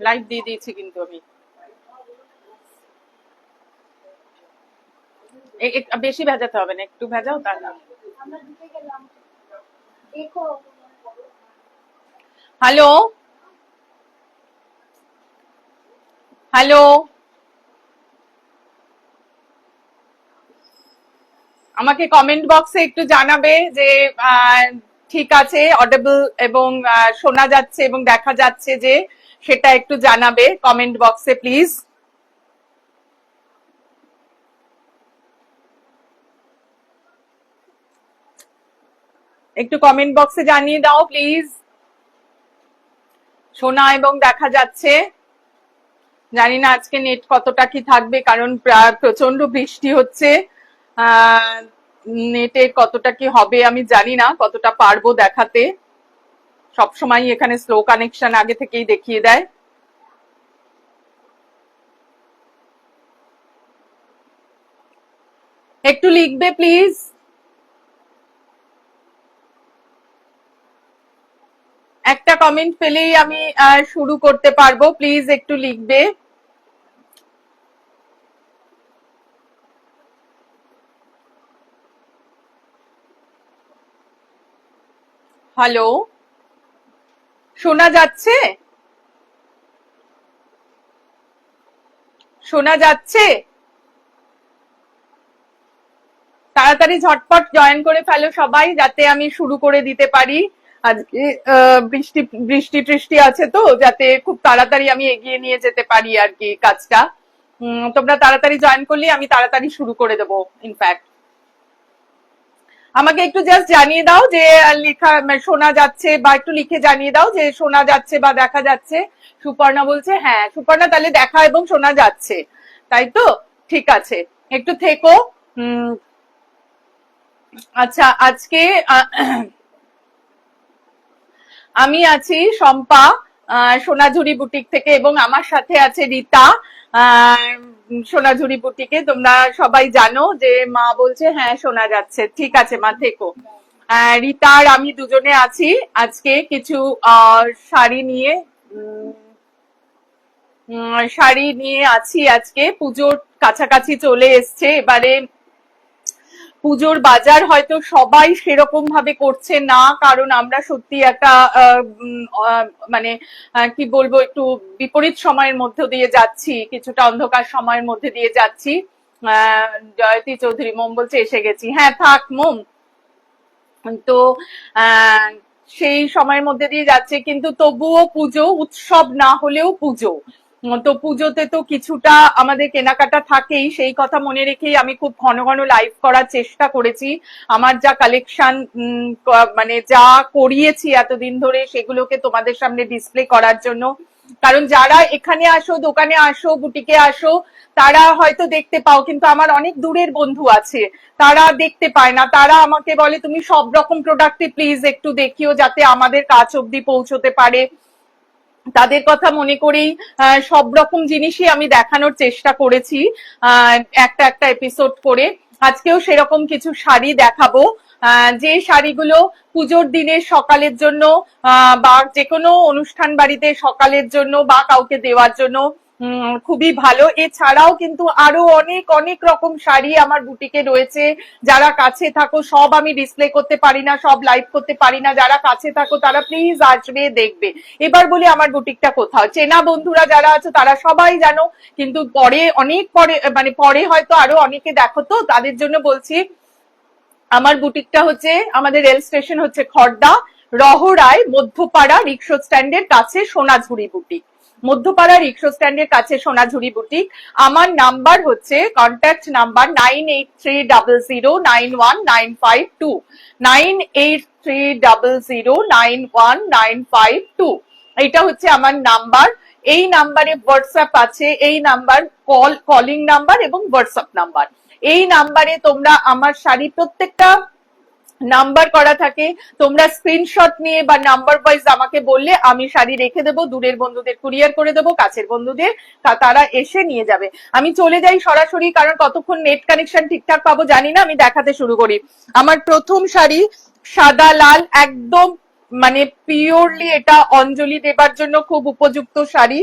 Live দিয়ে দিয়েছি কিন্তু আমি। বেশি ভেজাতে হবে না, একটু ভেজাও তাহলে। হ্যালো হ্যালো, আমাকে কমেন্ট বক্সে একটু জানাবে যে ঠিক আছে, অডিবল এবং শোনা যাচ্ছে এবং দেখা যাচ্ছে যে, সেটা একটু জানাবে কমেন্ট বক্সে প্লিজ। একটু কমেন্ট বক্সে জানিয়ে দাও প্লিজ, শোনা এবং দেখা যাচ্ছে। জানি না আজকে নেট কতটা কি থাকবে, কারণ প্রচন্ড বৃষ্টি হচ্ছে। নেটে কতটা কি হবে আমি জানি না, কতটা পারবো দেখাতে। সবসময় এখানে স্লো কানেকশন আগে থেকেই দেখিয়ে দেয়। একটু লিখবে প্লিজ, একটা কমেন্ট পেলেই আমি শুরু করতে পারবো, প্লিজ একটু লিখবে। হ্যালো, শোনা যাচ্ছে? শোনা যাচ্ছে? তাড়াতাড়ি ঝটপট জয়েন করে ফেলো সবাই, যাতে আমি শুরু করে দিতে পারি। আজকে বৃষ্টি বৃষ্টি টৃষ্টি আছে তো, যাতে খুব তাড়াতাড়ি আমি এগিয়ে নিয়ে যেতে পারি আর কি কাজটা। তোমরা তাড়াতাড়ি জয়েন করলে আমি তাড়াতাড়ি শুরু করে দেবো। ইনফ্যাক্ট আমাকে একটু জাস্ট জানিয়ে দাও যে লেখা শোনা যাচ্ছে, বা একটু লিখে জানিয়ে দাও যে শোনা যাচ্ছে বা দেখা যাচ্ছে। সুপর্ণা বলছে হ্যাঁ। সুপর্ণা, তাহলে দেখা এবং শোনা যাচ্ছে, তাই তো? ঠিক আছে, একটু থেকো। আচ্ছা, আজকে আমি আছি শম্পা সোনাঝুরি বুটিক থেকে, এবং আমার সাথে আছে রীতা সোনাঝুরি বুটিকে। তোমরা সবাই জানো যে মা বলছে হ্যাঁ শোনা যাচ্ছে। ঠিক আছে মা, থেকো। রীতা আর আমি দুজনে আছি আজকে কিছু শাড়ি নিয়ে। শাড়ি নিয়ে আছি আজকে। পুজোর কাছাকাছি চলে এসছে, এবারে পুজোর বাজার হয়তো সবাই সেরকম ভাবে করছে না, কারণ আমরা সত্যি একটা মানে কি বলবো, একটু বিপরীত সময়ের মধ্যে দিয়ে যাচ্ছি, কিছুটা অন্ধকার সময়ের মধ্যে দিয়ে যাচ্ছি। জয়তী চৌধুরী মোম বলছে এসে গেছি। হ্যাঁ থাক মোম। তো সেই সময়ের মধ্যে দিয়ে যাচ্ছে, কিন্তু তবুও পুজো, উৎসব না হলেও পুজো। তো পুজোতে তো কিছুটা আমাদের কেনাকাটা থাকেই, সেই কথা মনে রেখেই আমি খুব ঘন ঘন লাইভ করার চেষ্টা করেছি। আমার যা কালেকশন, মানে যা করিয়েছি এতদিন ধরে, সেগুলোকে তোমাদের সামনে ডিসপ্লে করার জন্য। কারণ যারা এখানে আসো, দোকানে আসো, বুটিকে আসো, তারা হয়তো দেখতে পাও, কিন্তু আমার অনেক দূরের বন্ধু আছে, তারা দেখতে পায় না। তারা আমাকে বলে তুমি সব রকম প্রোডাক্টই প্লিজ একটু দেখিও, যাতে আমাদের কাছ অব্দি পৌঁছতে পারে। তাদের কথা মনে করেই সব রকম জিনিসই আমি দেখানোর চেষ্টা করেছি একটা একটা এপিসোড করে। আজকেও সেরকম কিছু শাড়ি দেখাবো, যে শাড়িগুলো পুজোর দিনের সকালের জন্য, বা যে কোনো অনুষ্ঠান বাড়িতে সকালের জন্য বা কাউকে দেওয়ার জন্য খুবই ভালো। এছাড়াও কিন্তু আরো অনেক অনেক রকম শাড়ি আমার বুটিকে রয়েছে। যারা কাছে থাকো, সব আমি ডিসপ্লে করতে পারি না, সব লাইভ করতে পারি না। যারা কাছে থাকো তারা প্লিজ আসবে, দেখবে। এবার বলি আমার বুটিকটা কোথাও, চেনা বন্ধুরা যারা আছো তারা সবাই জানো, কিন্তু পরে অনেক পরে, মানে পরে হয়তো আরো অনেকে দেখো, তো তাদের জন্য বলছি। আমার বুটিকটা হচ্ছে, আমাদের রেল স্টেশন হচ্ছে খড়দা, রহরায় মধ্যপাড়া রিক্সা স্ট্যান্ডের কাছে সোনাঝুরি বুটিক। মধ্যপাড়া রিক্সা স্ট্যান্ডের কাছে সোনাঝুরি বুটিক। আমার নাম্বার হচ্ছে, কন্ট্যাক্ট নাম্বার 9830091952, 9830091952। এটা হচ্ছে আমার নাম্বার। এই নাম্বারে হোয়াটসঅ্যাপ আছে, এই নাম্বার কলিং নাম্বার এবং হোয়াটসঅ্যাপ নাম্বার। এই নাম্বারে তোমরা আমার শাড়ি প্রত্যেকটা নাম্বার করা থাকে, তোমরা স্ক্রিনশট নিয়ে বা নাম্বার ওয়াইজ আমাকে বললে আমি শাড়ি রেখে দেবো, দূরের বন্ধুদের কুরিয়ার করে দেবো, কাছের বন্ধুদের তারা এসে নিয়ে যাবে। আমি চলে যাই সরাসরি, কারণ কতক্ষণ নেট কানেকশন ঠিকঠাক পাবো জানি না। আমি দেখাতে শুরু করি। আমার প্রথম শাড়ি সাদা লাল, একদম মানে পিওরলি এটা অঞ্জলি দেবার জন্য খুব উপযুক্ত শাড়ি।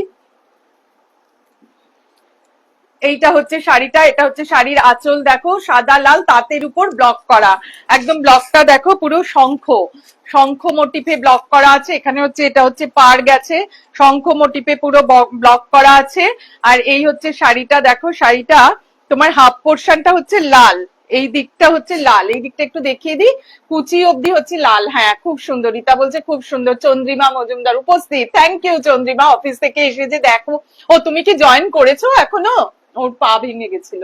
এইটা হচ্ছে শাড়িটা, এটা হচ্ছে শাড়ির আঁচল দেখো, সাদা লাল তাঁতের উপর ব্লক করা, একদম ব্লকটা দেখো পুরো শঙ্খ শঙ্খ মোটিফে ব্লক করা আছে। এখানে হচ্ছে এটা হচ্ছে পার গেছে, শঙ্খ মোটিফে পুরো ব্লক করা আছে। আর এই হচ্ছে শাড়িটা দেখো, শাড়িটা তোমার হাফ পোর্শনটা হচ্ছে লাল, এই দিকটা হচ্ছে লাল, এই দিকটা একটু দেখিয়ে দিই, কুচি অব্দি হচ্ছে লাল। হ্যাঁ খুব সুন্দর, রীতা বলছে খুব সুন্দর। চন্দ্রিমা মজুমদার উপস্থিত, থ্যাংক ইউ চন্দ্রিমা, অফিস থেকে এসে যে দেখো। ও তুমি কি জয়েন করেছো এখনো? ওর পা ভেঙে গেছিল।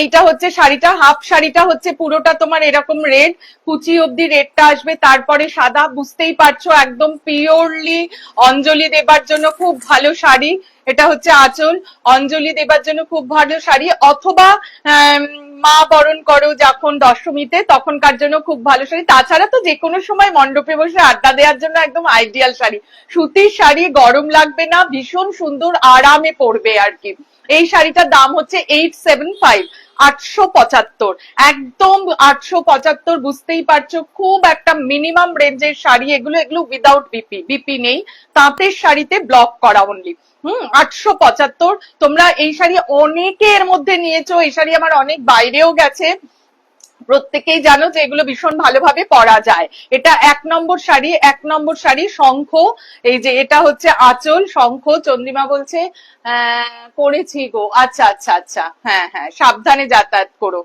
এইটা হচ্ছে শাড়িটা, হাফ শাড়িটা হচ্ছে পুরোটা তোমার এরকম রেড, কুচি অব্দি রেডটা আসবে, তারপরে সাদা, বুঝতেই পারছো একদম পিওরলি অঞ্জলি দেবার জন্য খুব ভালো শাড়ি। এটা হচ্ছে আঁচল, অঞ্জলি দেবার জন্য খুব ভালো শাড়ি, অথবা মা বরণ করো যখন দশমীতে তখনকার জন্য খুব ভালো শাড়ি। তাছাড়া তো যে কোনো সময় মণ্ডপে বসে আড্ডা দেওয়ার জন্য একদম আইডিয়াল শাড়ি। সুতির শাড়ি, গরম লাগবে না, ভীষণ সুন্দর, আরামে পড়বে আর কি। এই শাড়িটার দাম হচ্ছে 875, 875, একদম 875। বুঝতেই পারছো খুব একটা মিনিমাম রেঞ্জের শাড়ি এগুলো, এগুলো উইদাউট বিপি, বিপি নেই, তাঁতের শাড়িতে ব্লক করা অনলি। 875। তোমরা এই শাড়ি অনেকের মধ্যে নিয়েছো, এই শাড়ি আমার অনেক বাইরেও গেছে, প্রত্যেকেই জানো যে এগুলো ভীষণ ভালোভাবে পরা যায়। এটা 1 নম্বর শাড়ি, 1 নম্বর শাড়ি শঙ্খ। এই যে এটা হচ্ছে আঁচল, শঙ্খ। চন্দ্রিমা বলছে করেছি গো, আচ্ছা আচ্ছা আচ্ছা, হ্যাঁ হ্যাঁ, সাবধানে যাতায়াত করো।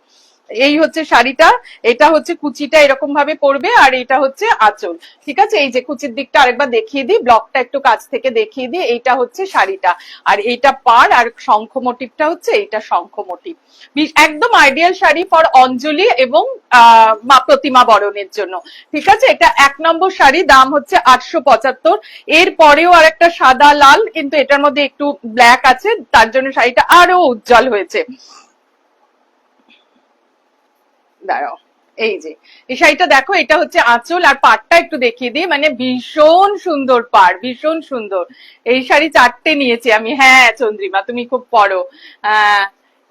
এই হচ্ছে শাড়িটা, এটা হচ্ছে কুচিটা এরকম ভাবে পড়বে, আর এটা হচ্ছে আঁচল। ঠিক আছে, এই যে কুচির দিকটা আরেকবার দেখিয়ে দিই, ব্লকটা একটু কাছ থেকে দেখিয়ে দিই। এইটা হচ্ছে শাড়িটা, আর এইটা পার, আর শঙ্খ মোটিভটা হচ্ছে এইটা শঙ্খ মোটিভ। একদম আইডিয়াল শাড়ি ফর অঞ্জলি এবং মা প্রতিমা বরণের জন্য। ঠিক আছে, এটা 1 নম্বর শাড়ি, দাম হচ্ছে 875। এর পরেও আর একটা সাদা লাল, কিন্তু এটার মধ্যে একটু ব্ল্যাক আছে, তার জন্য শাড়িটা আরো উজ্জ্বল হয়েছে। দাঁড়াও, এই যে এই শাড়িটা দেখো, এটা হচ্ছে আঁচল, আর পাড়টা একটু দেখিয়ে দিই, মানে ভীষণ সুন্দর পাড়, ভীষণ সুন্দর। এই শাড়ি 4টে নিয়েছি আমি। হ্যাঁ চন্দ্রিমা তুমি খুব পড়ো।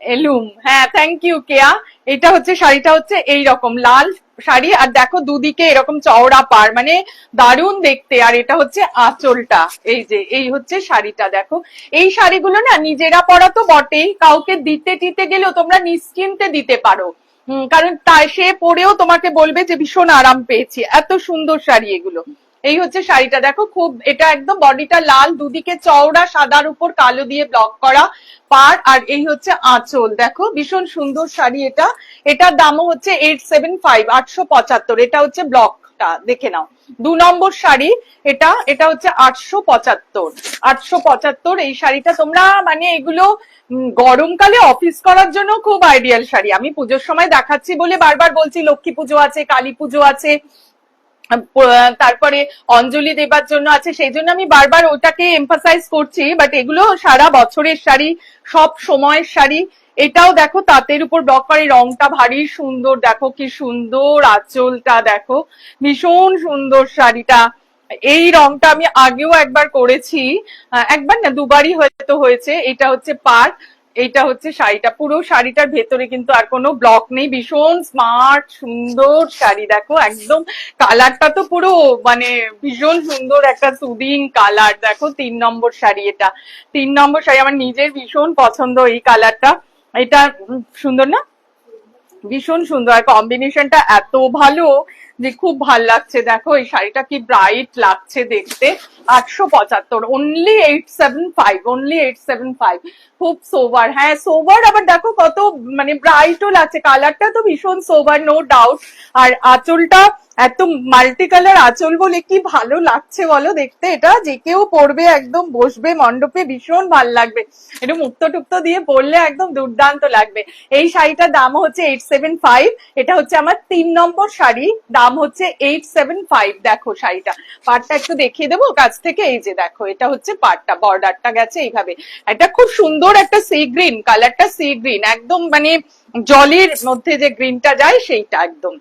এলুম, হ্যাঁ থ্যাংক ইউ কেয়া। এটা হচ্ছে শাড়িটা হচ্ছে এইরকম লাল শাড়ি, আর দেখো দুদিকে এরকম চওড়া পাড়, মানে দারুণ দেখতে। আর এটা হচ্ছে আঁচলটা, এই যে এই হচ্ছে শাড়িটা দেখো। এই শাড়িগুলো না নিজেরা পরা তো বটেই, কাউকে দিতে টিতে গেলেও তোমরা নিশ্চিন্তে দিতে পারো। কারণ তাই সে পরেও তোমাকে বলবে যে ভীষণ আরাম পেয়েছি, এত সুন্দর শাড়ি এগুলো। এই হচ্ছে শাড়িটা দেখো, খুব এটা একদম বডিটা লাল, দুদিকে চওড়া, সাদার উপর কালো দিয়ে ব্লক করা পার, আর এই হচ্ছে আঁচল দেখো, ভীষণ সুন্দর শাড়ি এটা। এটার দামও হচ্ছে 875, 875। এটা হচ্ছে ব্লকটা দেখে নাও। 2 নম্বর শাড়ি এটা, এটা হচ্ছে 875, 875। এই শাড়িটা তোমরা মানে এগুলো গরমকালে অফিস করার জন্য খুব আইডিয়াল শাড়ি। আমি পুজোর সময় দেখাচ্ছি বলে বারবার বলছি, লক্ষ্মী পুজো আছে, কালী পুজো আছে, তারপরে অঞ্জলি দেবার জন্য আছে, সেই জন্য আমি বারবার ওটাকে এমফাসাইজ করছি। বাট এগুলো সারা বছরের শাড়ি, সব সময়ের শাড়ি। এটাও দেখো তাঁতের উপর ব্লক করে, রংটা ভারী সুন্দর, দেখো কি সুন্দর, আঁচলটা দেখো, ভীষণ সুন্দর শাড়িটা। এই রংটা আমি আগেও একবার করেছি, একবার না দুবারই হয়তো হয়েছে। এটা হচ্ছে পার, এইটা হচ্ছে শাড়িটা, পুরো শাড়িটার ভেতরে কিন্তু আর কোনো ব্লক নেই, ভীষণ স্মার্ট সুন্দর শাড়ি দেখো একদম। কালারটা তো পুরো মানে ভীষণ সুন্দর একটা সুদিং কালার দেখো। 3 নম্বর শাড়ি এটা, 3 নম্বর শাড়ি, আমার নিজের ভীষণ পছন্দ এই কালারটা। এটা সুন্দর না, ভীষণ সুন্দর, আর কম্বিনেশনটা এত ভালো যে খুব ভাল লাগছে। দেখো এই শাড়িটা কি ব্রাইট লাগছে দেখতে। 875, অনলি 875, অনলি 875। খুব সোবার, হ্যাঁ সোবার, আবার দেখো কত মানে ব্রাইটও লাগছে, কালারটা তো ভীষণ সোবার, নো ডাউট। আর আঁচলটা এত মাল্টি কালার আঁচল বলে কি ভালো লাগছে বলো দেখতে। এটা যে কেউ পরবে, একদম বসবে মণ্ডপে, ভীষণ ভাল লাগবে। একটু মুক্ত টুক্ত দিয়ে পরলে একদম দুর্দান্ত লাগবে। এই শাড়িটার দাম হচ্ছে 875। এটা হচ্ছে আমার 3 নম্বর শাড়ি, দাম হচ্ছে 875। দেখো শাড়িটা, পাটটা একটু দেখিয়ে দেবো কাছ থেকে। এই যে দেখো, এটা হচ্ছে পাটটা, বর্ডারটা গেছে এইভাবে। এটা খুব সুন্দর একটা সি গ্রিন কালারটা, সি গ্রিন একদম, মানে জলের মধ্যে যে গ্রিনটা যায় সেইটা একদম,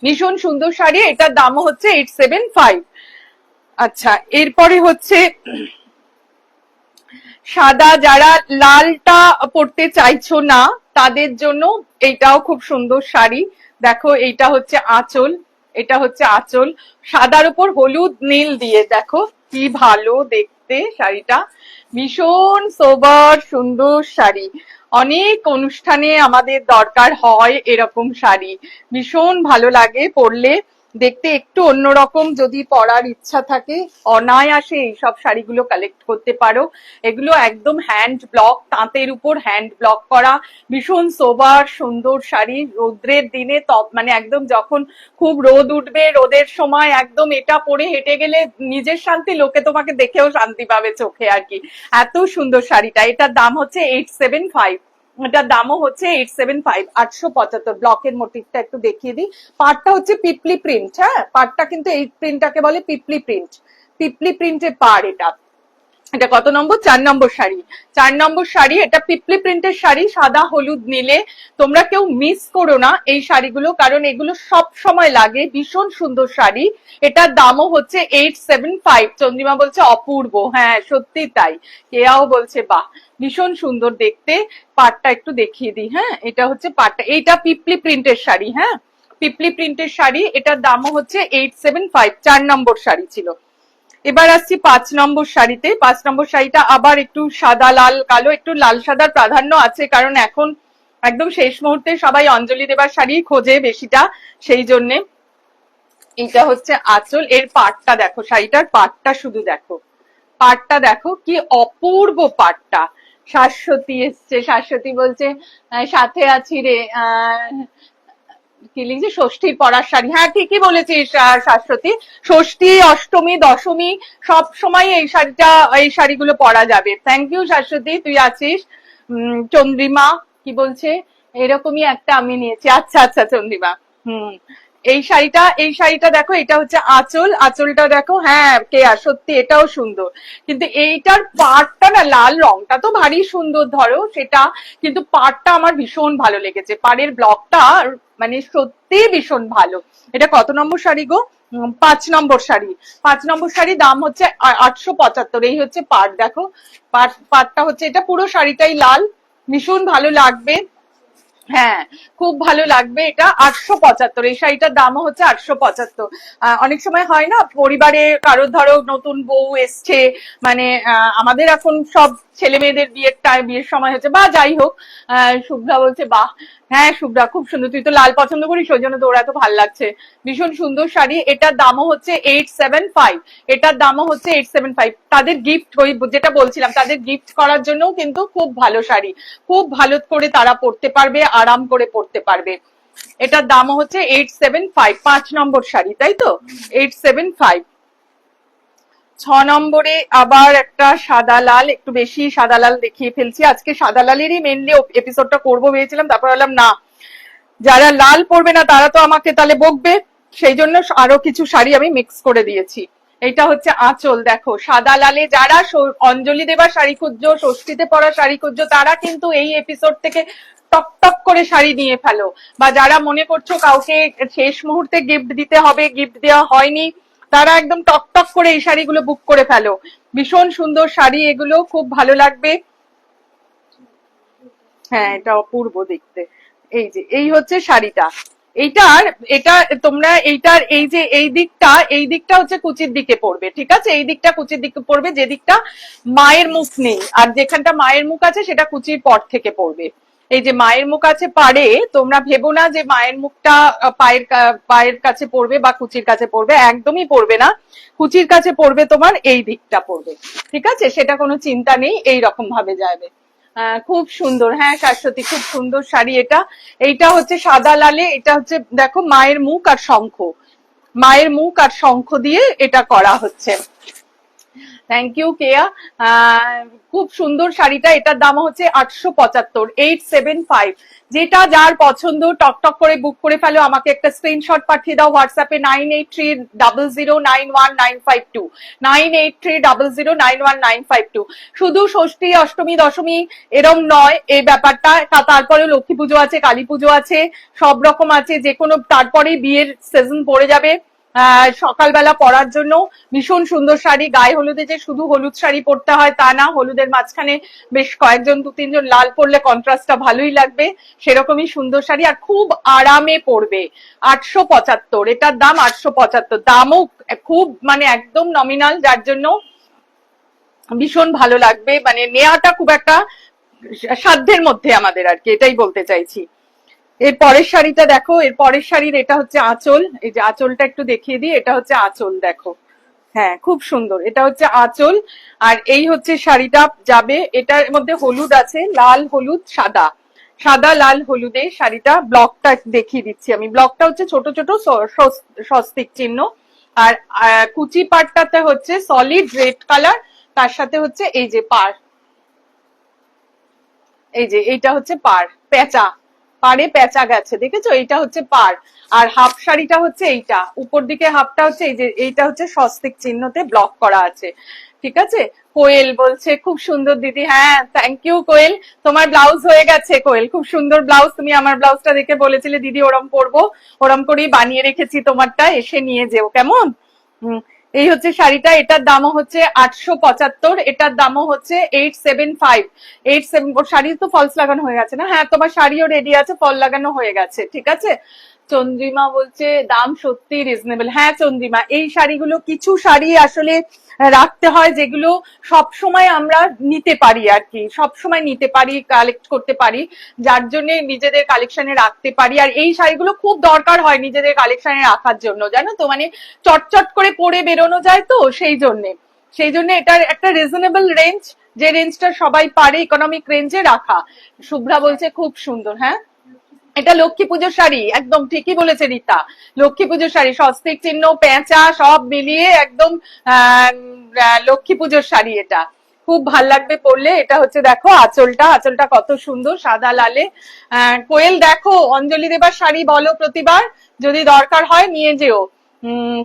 ভীষণ সুন্দর শাড়ি। এটার দামও হচ্ছে 875। আচ্ছা, এরপরে হচ্ছে সাদা, যারা লালটা পরতে চাইছো না তাদের জন্য এইটাও খুব সুন্দর শাড়ি। দেখো এইটা হচ্ছে আঁচল, এটা হচ্ছে আঁচল, সাদার উপর হলুদ নীল দিয়ে, দেখো কি ভালো দেখতে শাড়িটা, ভীষণ সোবার সুন্দর শাড়ি। অনেক অনুষ্ঠানে আমাদের দরকার হয় এরকম শাড়ি, ভীষণ ভালো লাগে পরলে, দেখতে একটু অন্যরকম। যদি পরার ইচ্ছা থাকে অনায়াসে এইসব শাড়িগুলো কালেক্ট করতে পারো। এগুলো একদম হ্যান্ড ব্লক, তাঁতের উপর হ্যান্ড ব্লক করা, ভীষণ সোবার সুন্দর শাড়ি। রোদ্রের দিনে মানে একদম যখন খুব রোদ উঠবে, রোদের সময় একদম এটা পরে হেঁটে গেলে নিজের শান্তি, লোকে তোমাকে দেখেও শান্তি পাবে চোখে আর কি। এত সুন্দর শাড়িটা। এটার দাম হচ্ছে 875। এটার দামও হচ্ছে 875, 875। ব্লকের মোটিভটা একটু দেখিয়ে দিই। পাড়টা হচ্ছে পিপলি প্রিন্ট, হ্যাঁ পাড়টা কিন্তু এই প্রিন্টটাকে বলে পিপলি প্রিন্ট, পিপলি প্রিন্টের পাড় এটা। এটা কত নম্বর? 4 নম্বর শাড়ি। 4 নম্বর শাড়ি, এটা পিপলি প্রিন্টের শাড়ি, সাদা হলুদ নীলে। তোমরা কেউ মিস করো না এই শাড়িগুলো, কারণ এগুলো সব সময় লাগে, ভীষণ সুন্দর শাড়ি। এটার দামও হচ্ছে 875। চন্দ্রিমা বলছে অপূর্ব, হ্যাঁ সত্যি তাই। কেয়াও বলছে বাহ, ভীষণ সুন্দর দেখতে। পাটটা একটু দেখিয়ে দিই, হ্যাঁ এটা হচ্ছে পাটটা। এইটা পিপলি প্রিন্টের শাড়ি, হ্যাঁ পিপলি প্রিন্টের শাড়ি। এটার দামও হচ্ছে 875। 4 নম্বর শাড়ি ছিল। এবার আসছি 5 নম্বর শাড়িতে। 5 নম্বর শাড়িটা আবার একটু সাদা লাল কালো, একটু লাল সাদার প্রাধান্য আছে, কারণ এখন একদম শেষ মুহূর্তে সবাই অঞ্জলি দেবার শাড়ি খোঁজে বেশিটা, সেই জন্যে। এটা হচ্ছে আঁচল, এর পাটটা দেখো, শাড়িটার পাটটা শুধু দেখো, পাটটা দেখো কি অপূর্ব পাটটা। শাশ্বতী এসছে, শাশ্বতী বলছে সাথে আছি রে, কি লিখছে, ষষ্ঠীর পরার শাড়ি। হ্যাঁ ঠিকই বলেছিস শাশ্বতী, ষষ্ঠী অষ্টমী দশমী সব সময় এই শাড়িটা, এই শাড়িগুলো পরা যাবে। থ্যাংক ইউ শাশ্বতী, তুই আছিস। চন্দ্রিমা কি বলছে, এরকমই একটা আমি নিয়েছি। আচ্ছা আচ্ছা চন্দ্রিমা, এই শাড়িটা, এই শাড়িটা দেখো, এটা হচ্ছে আঁচল, আঁচলটা দেখো, হ্যাঁ কেয়া সত্যি এটাও সুন্দর। কিন্তু এইটার পাড়টা না, লাল রংটা তো ভারী সুন্দর ধরো সেটা, কিন্তু পাড়টা আমার ভীষণ ভালো লেগেছে, পাড়ের ব্লকটা মানে সত্যি ভীষণ ভালো। এটা কত নম্বর শাড়ি গো? 5 নম্বর শাড়ি। 5 নম্বর শাড়ি, দাম হচ্ছে 875। এই হচ্ছে পাড়, দেখো পাড়টা হচ্ছে, এটা পুরো শাড়িটাই লাল, ভীষণ ভালো লাগবে, হ্যাঁ খুব ভালো লাগবে। এটা 875, এই শাড়িটার দামও হচ্ছে 875। অনেক সময় হয় না পরিবারে কারোর ধরো নতুন বউ এসছে, মানে আমাদের এখন সব ছেলে মেয়েদের বিয়ের সময় হচ্ছে, বা যাই হোক। শুভ্রা বলছে বাহ, হ্যাঁ শুভ্রা খুব সুন্দর, তুই তো লাল পছন্দ করিস, ওই জন্য তোর এত ভালো লাগছে। ভীষণ সুন্দর শাড়ি। এটার দামও হচ্ছে 875। এটার দামও হচ্ছে 875। তাদের গিফট, ওই যেটা বলছিলাম, তাদের গিফট করার জন্যও কিন্তু খুব ভালো শাড়ি, খুব ভালো করে তারা পরতে পারবে, আরাম করে পরতে পারবে। এটার দামও হচ্ছে 875। 5 নম্বর শাড়ি, তাই তো 875। 6 নম্বরে আবার একটা সাদা লাল, একটু বেশি সাদা লাল দেখিয়ে ফেলছি আজকে, সাদা লালেরই মেনলি এপিসোডটা করবো ভেবেছিলাম, তারপর বললাম না, যারা লাল পরবে না তারা তো আমাকে তাহলে বকবে, সেই জন্য আরো কিছু শাড়ি আমি মিক্স করে দিয়েছি। এটা হচ্ছে আঁচল, দেখো সাদা লালে যারা অঞ্জলি দেবার শাড়ি খুঁজছো, ষষ্ঠীতে পরা শাড়ি খুঁজছো, তারা কিন্তু এই এপিসোড থেকে টক টক করে শাড়ি নিয়ে ফেলো। বা যারা মনে করছো কাউকে শেষ মুহূর্তে গিফট দিতে হবে, গিফট দেওয়া হয়নি, তারা একদম টক টক করে এই শাড়িগুলো বুক করে ফেলো। ভীষণ সুন্দর শাড়ি এগুলো, খুব ভালো লাগবে। হ্যাঁ এটা অপূর্ব দেখতে। এই যে এই হচ্ছে শাড়িটা, এইটার, এটা তোমরা এইটার এই যে এই দিকটা হচ্ছে কুচির দিকে পড়বে, ঠিক আছে, এই দিকটা কুচির দিকে পড়বে, যে দিকটা মায়ের মুখ নেই, আর যেখানটা মায়ের মুখ আছে সেটা কুচির পর থেকে পড়বে। এই যে মায়ের মুখ আছে পাড়ে, তোমরা ভেবো না যে মায়ের মুখটা পায়ের কাছে পড়বে বা কুচির কাছে পড়বে, একদমই পড়বে না, কুচির কাছে পড়বে, তোমার এই দিকটা পড়বে, ঠিক আছে, সেটা কোনো চিন্তা নেই, এই রকম ভাবে যাবে। খুব সুন্দর, হ্যাঁ শাশ্বতী খুব সুন্দর শাড়ি এটা। এইটা হচ্ছে সাদা লালে, এটা হচ্ছে দেখো মায়ের মুখ আর শঙ্খ, মায়ের মুখ আর শঙ্খ দিয়ে এটা করা হচ্ছে। থ্যাংক ইউ কেয়া। খুব সুন্দর শাড়িটা, এটার দাম হচ্ছে 875, 875। যেটা যার পছন্দ টক করে বুক করে ফেলো, আমাকে একটা স্ক্রিনশট পাঠিয়ে দাও হোয়াটসঅ্যাপে 9830091952, 9830091952। শুধু ষষ্ঠী অষ্টমী দশমী এরম নয় এই ব্যাপারটা, তারপরে লক্ষ্মী পুজো আছে, কালী পুজো আছে, সব রকম আছে, যে কোনো তারপরে বিয়ের সিজন পড়ে যাবে, সকালবেলা পরার জন্য ভীষণ সুন্দর শাড়ি। গায়ে হলুদে যে শুধু হলুদ শাড়ি পরতে হয় তা না, হলুদের মাঝখানে বেশ কয়েকজন 2-3 জন লাল পরলে কন্ট্রাস্টটা ভালোই লাগবে, সেরকমই সুন্দর শাড়ি আর খুব আরামে পরবে। 875, এটার দাম 875, দামও খুব মানে একদম নমিনাল, যার জন্য ভীষণ ভালো লাগবে, মানে নেওয়াটা খুব একটা সাধ্যের মধ্যে আমাদের আর কি, এটাই বলতে চাইছি। এর পরের শাড়িটা দেখো, এর পরের শাড়ির এটা হচ্ছে আঁচল, এই যে আঁচলটা একটু দেখিয়ে দিই, এটা হচ্ছে আঁচল দেখো, হ্যাঁ খুব সুন্দর, এটা হচ্ছে আঁচল। আর এই হচ্ছে শাড়িটা যাবে, এটার মধ্যে হলুদ আছে, লাল হলুদ সাদা, সাদা লাল হলুদে শাড়িটা। ব্লকটা দেখিয়ে দিচ্ছি আমি, ব্লকটা হচ্ছে ছোট ছোট স্বস্তিক চিহ্ন, আর কুচি পাটটাতে হচ্ছে সলিড রেড কালার, তার সাথে হচ্ছে এই যে পার, এই যে এইটা হচ্ছে পার, পেঁচা, পাড়ে পেঁচা গেছে দেখেছো, এইটা হচ্ছে পার। আর হাফ শাড়িটা হচ্ছে এইটা, উপর দিকে হাফটা হচ্ছে এই যে এইটা হচ্ছে স্বস্তিক চিহ্নতে ব্লক করা আছে, ঠিক আছে। কোয়েল বলছে খুব সুন্দর দিদি, হ্যাঁ থ্যাংক ইউ কোয়েল, তোমার ব্লাউজ হয়ে গেছে কোয়েল, খুব সুন্দর ব্লাউজ, তুমি আমার ব্লাউজটা দেখে বলেছিলে দিদি ওরম করবো, ওরম করেই বানিয়ে রেখেছি তোমারটা, এসে নিয়ে যেও কেমন। এই হচ্ছে শাড়িটা, এটার দামও হচ্ছে 875, এটার দামও হচ্ছে 875। 87, ওর শাড়ি তো ফলস লাগানো হয়ে গেছে না, হ্যাঁ তোমার শাড়িও রেডি আছে, ফল লাগানো হয়ে গেছে, ঠিক আছে। চন্দ্রিমা বলছে দাম সত্যি রিজনেবল, হ্যাঁ চন্দ্রিমা, এই শাড়িগুলো কিছু শাড়ি আসলে রাখতে হয় যেগুলো সব সময় আমরা নিতে পারি আর কি, সব সময় নিতে পারি, কালেক্ট করতে পারি, যার জন্য নিজেদের কালেকশনে রাখতে পারি। আর এই শাড়িগুলো খুব দরকার হয় নিজেদের কালেকশনে রাখার জন্য, জানো তো, মানে চটচট করে পরে বেরোনো যায় তো, সেই জন্য এটার একটা রিজনেবল রেঞ্জ, যে রেঞ্জটা সবাই পারে ইকোনমিক রেঞ্জে রাখা। শুভ্রা বলছে খুব সুন্দর, হ্যাঁ এটা লক্ষ্মী পুজোর শাড়ি, একদম ঠিকই বলেছে রীতা, লক্ষ্মী পুজোর শাড়ি, স্বস্তিক চিহ্ন পেঁচা সব মিলিয়ে একদম লক্ষ্মী পুজোর শাড়ি, এটা খুব ভাল লাগবে পরলে। এটা হচ্ছে দেখো আঁচলটা, আঁচলটা কত সুন্দর সাদা লালে। কোয়েল দেখো অঞ্জলি দেবার শাড়ি বলো প্রতিবার, যদি দরকার হয় নিয়ে যেও।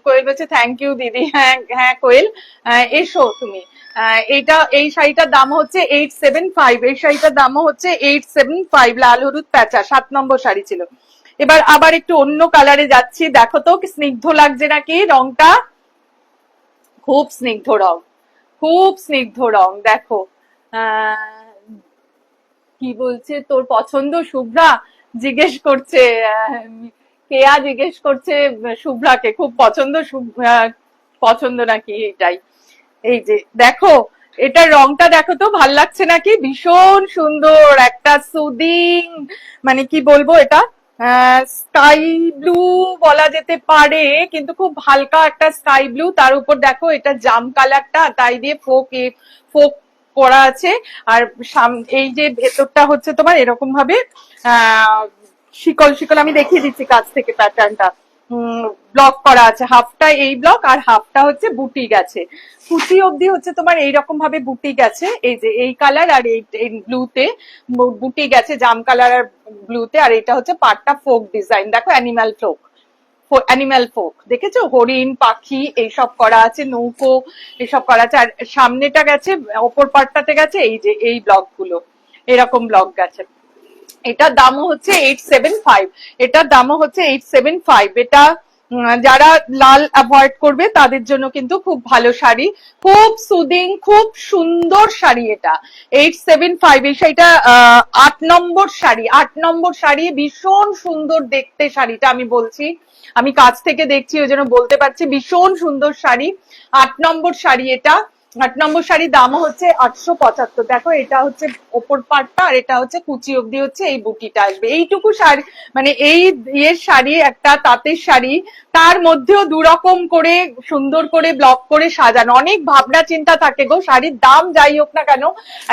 কোয়েল বলছে থ্যাংক ইউ দিদি, হ্যাঁ হ্যাঁ কোয়েল এসো তুমি। এইটা, এই শাড়িটার দাম হচ্ছে 875, এই শাড়িটার দামও হচ্ছে 875, লাল হলুদ প্যাঁচা, 7 নম্বর শাড়ি ছিল। এবার আবার একটু অন্য কালারে যাচ্ছি, দেখো তো কি স্নিগ্ধ লাগছে নাকি রংটা, খুব স্নিগ্ধ রং, খুব স্নিগ্ধ রং দেখো। কি বলছে তোর পছন্দ, শুভ্রা জিজ্ঞেস করছে, কেয়া জিজ্ঞেস করছে শুভ্রাকে খুব পছন্দ, পছন্দ নাকি, এটাই। এই যে দেখো এটার রংটা দেখো তো, ভাল লাগছে নাকি, ভীষণ সুন্দর একটা সুদিং, মানে কি বলবো এটা স্কাই ব্লু বলা যেতে পারে, কিন্তু খুব হালকা একটা স্কাই ব্লু, তার উপর দেখো এটা জাম কালারটা, তাই দিয়ে ফোক করা আছে। আর এই যে ভেতরটা হচ্ছে তোমার এরকম ভাবে শিকল শিকল, আমি দেখিয়ে দিচ্ছি কাছ থেকে প্যাটার্নটা, ব্লক করা আছে, হাফটা এই ব্লক আর হাফটা হচ্ছে বুটি গেছে, কুচি অবধি হচ্ছে তোমার এইরকম ভাবে বুটি গেছে, এই যে এই কালার আর এই ব্লুতে বুটি গেছে, জাম কালার আর ব্লুতে। আর এটা হচ্ছে পাটটা ফোক ডিজাইন, দেখো অ্যানিমাল ফোক দেখেছো, হরিণ পাখি এইসব করা আছে, নৌকো এসব করা আছে। আর সামনেটা গেছে, ওপর পাটটাতে গেছে এই যে এই ব্লক গুলো, এরকম ব্লক গেছে। এটার দামও হচ্ছে 875, এটার দামও হচ্ছে 875। এটা যারা লাল অ্যাভয়েড করবে তাদের জন্য কিন্তু খুব ভালো শাড়ি, খুব সুদিং, খুব সুন্দর শাড়ি এটা। 875, এই শাড়িটা 8 নম্বর শাড়ি, 8 নম্বর শাড়ি, ভীষণ সুন্দর দেখতে শাড়িটা, আমি বলছি, আমি কাছ থেকে দেখছি ওই জন্য বলতে পারছি, ভীষণ সুন্দর শাড়ি, 8 নম্বর শাড়ি এটা। 8 নম্বর শাড়ির দামও হচ্ছে 875। দেখো এটা হচ্ছে ওপর পাটটা, আর এটা হচ্ছে কুচি অব্দি হচ্ছে এই বুটিটা আসবে, এইটুকু শাড়ি, মানে এই ইয়ের শাড়ি, একটা তাঁতের শাড়ি, তার মধ্যেও দুরকম করে সুন্দর করে ব্লক করে সাজানো, অনেক ভাবনা চিন্তা থাকে গো, শাড়ির দাম যাই হোক না কেন,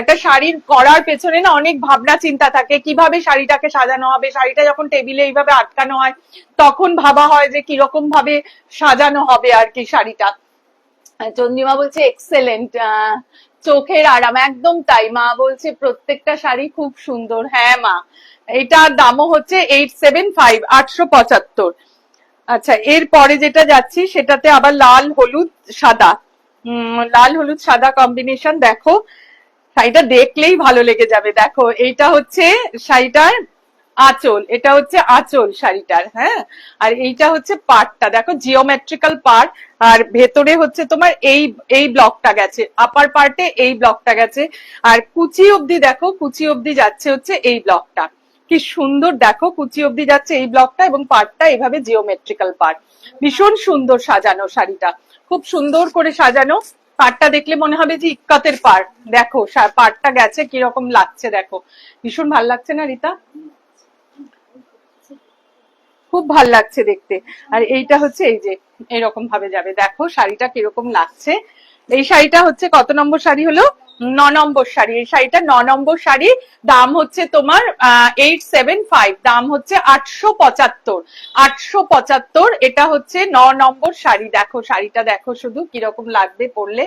একটা শাড়ির করার পেছনে না অনেক ভাবনা চিন্তা থাকে, কিভাবে শাড়িটাকে সাজানো হবে, শাড়িটা যখন টেবিলে এইভাবে আটকানো হয় তখন ভাবা হয় যে কিরকম ভাবে সাজানো হবে আর কি শাড়িটা। চন্দ্রিমা বলছে এক্সেলেন্ট, চোখের আরাম, একদম তাই, মা বলছে প্রত্যেকটা শাড়ি খুব সুন্দর, হ্যাঁ মা। এটার দামও হচ্ছে 875, 875। আচ্ছা এরপরে যেটা যাচ্ছি সেটাতে আবার লাল হলুদ সাদা, লাল হলুদ সাদা কম্বিনেশন, দেখো শাড়িটা দেখলেই ভালো লেগে যাবে। দেখো এইটা হচ্ছে শাড়িটার আঁচল, এটা হচ্ছে আঁচল শাড়িটার, হ্যাঁ। আর এইটা হচ্ছে পাড়টা, দেখো জিওমেট্রিক্যাল পাড়। আর ভেতরে হচ্ছে তোমার এই এই ব্লকটা গেছে, আপার পার্টে এই ব্লকটা গেছে। আর কুচি অবধি দেখো, কুচি অবধি যাচ্ছে হচ্ছে এই ব্লকটা। কি সুন্দর দেখো, কুচি অবধি যাচ্ছে এই ব্লকটা, এবং পাড়টা এভাবে জিওমেট্রিক্যাল পাড়। ভীষণ সুন্দর সাজানো শাড়িটা, খুব সুন্দর করে সাজানো। পাড়টা দেখলে মনে হবে যে ইক্কাতের পাড়। দেখো পাড়টা গেছে কিরকম লাগছে, দেখো ভীষণ ভালো লাগছে না রিতা? খুব ভাল লাগছে দেখতে। আর এইটা হচ্ছে এই যে এরকম ভাবে যাবে, দেখো শাড়িটা কিরকম লাগছে। এই শাড়িটা হচ্ছে কত নম্বর শাড়ি হলো? 9 নম্বর শাড়ি। এই শাড়িটা 9 নম্বর শাড়ি। দাম হচ্ছে তোমার 875, দাম হচ্ছে 875। 875, এটা হচ্ছে 9 নম্বর শাড়ি। দেখো শাড়িটা দেখো শুধু কিরকম লাগবে পরলে।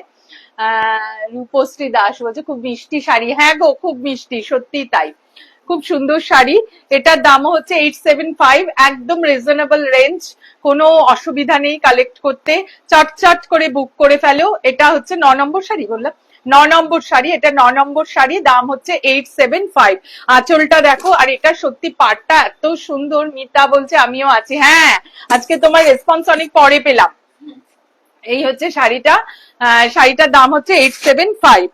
রূপশ্রী দাস বলছে খুব মিষ্টি শাড়ি। হ্যাঁ গো, খুব মিষ্টি, সত্যি তাই, খুব সুন্দর শাড়ি। এটার দামও হচ্ছে 875, একদম রিজনেবল রেঞ্জ, কোনো অসুবিধা নেই কালেক্ট করতে। চটচট করে বুক করে ফেলো। এটা হচ্ছে 9 নম্বর শাড়ি বললাম, 9 নম্বর শাড়ি। এটা 9 নম্বর শাড়ি, দাম হচ্ছে 875। আঁচলটা দেখো, আর এটা সত্যি পাড়টা এত সুন্দর। মিতা বলছে আমিও আছি। হ্যাঁ, আজকে তোমার রেসপন্স অনেক পরে পেলাম। এই হচ্ছে শাড়িটা, শাড়িটার দাম হচ্ছে 875।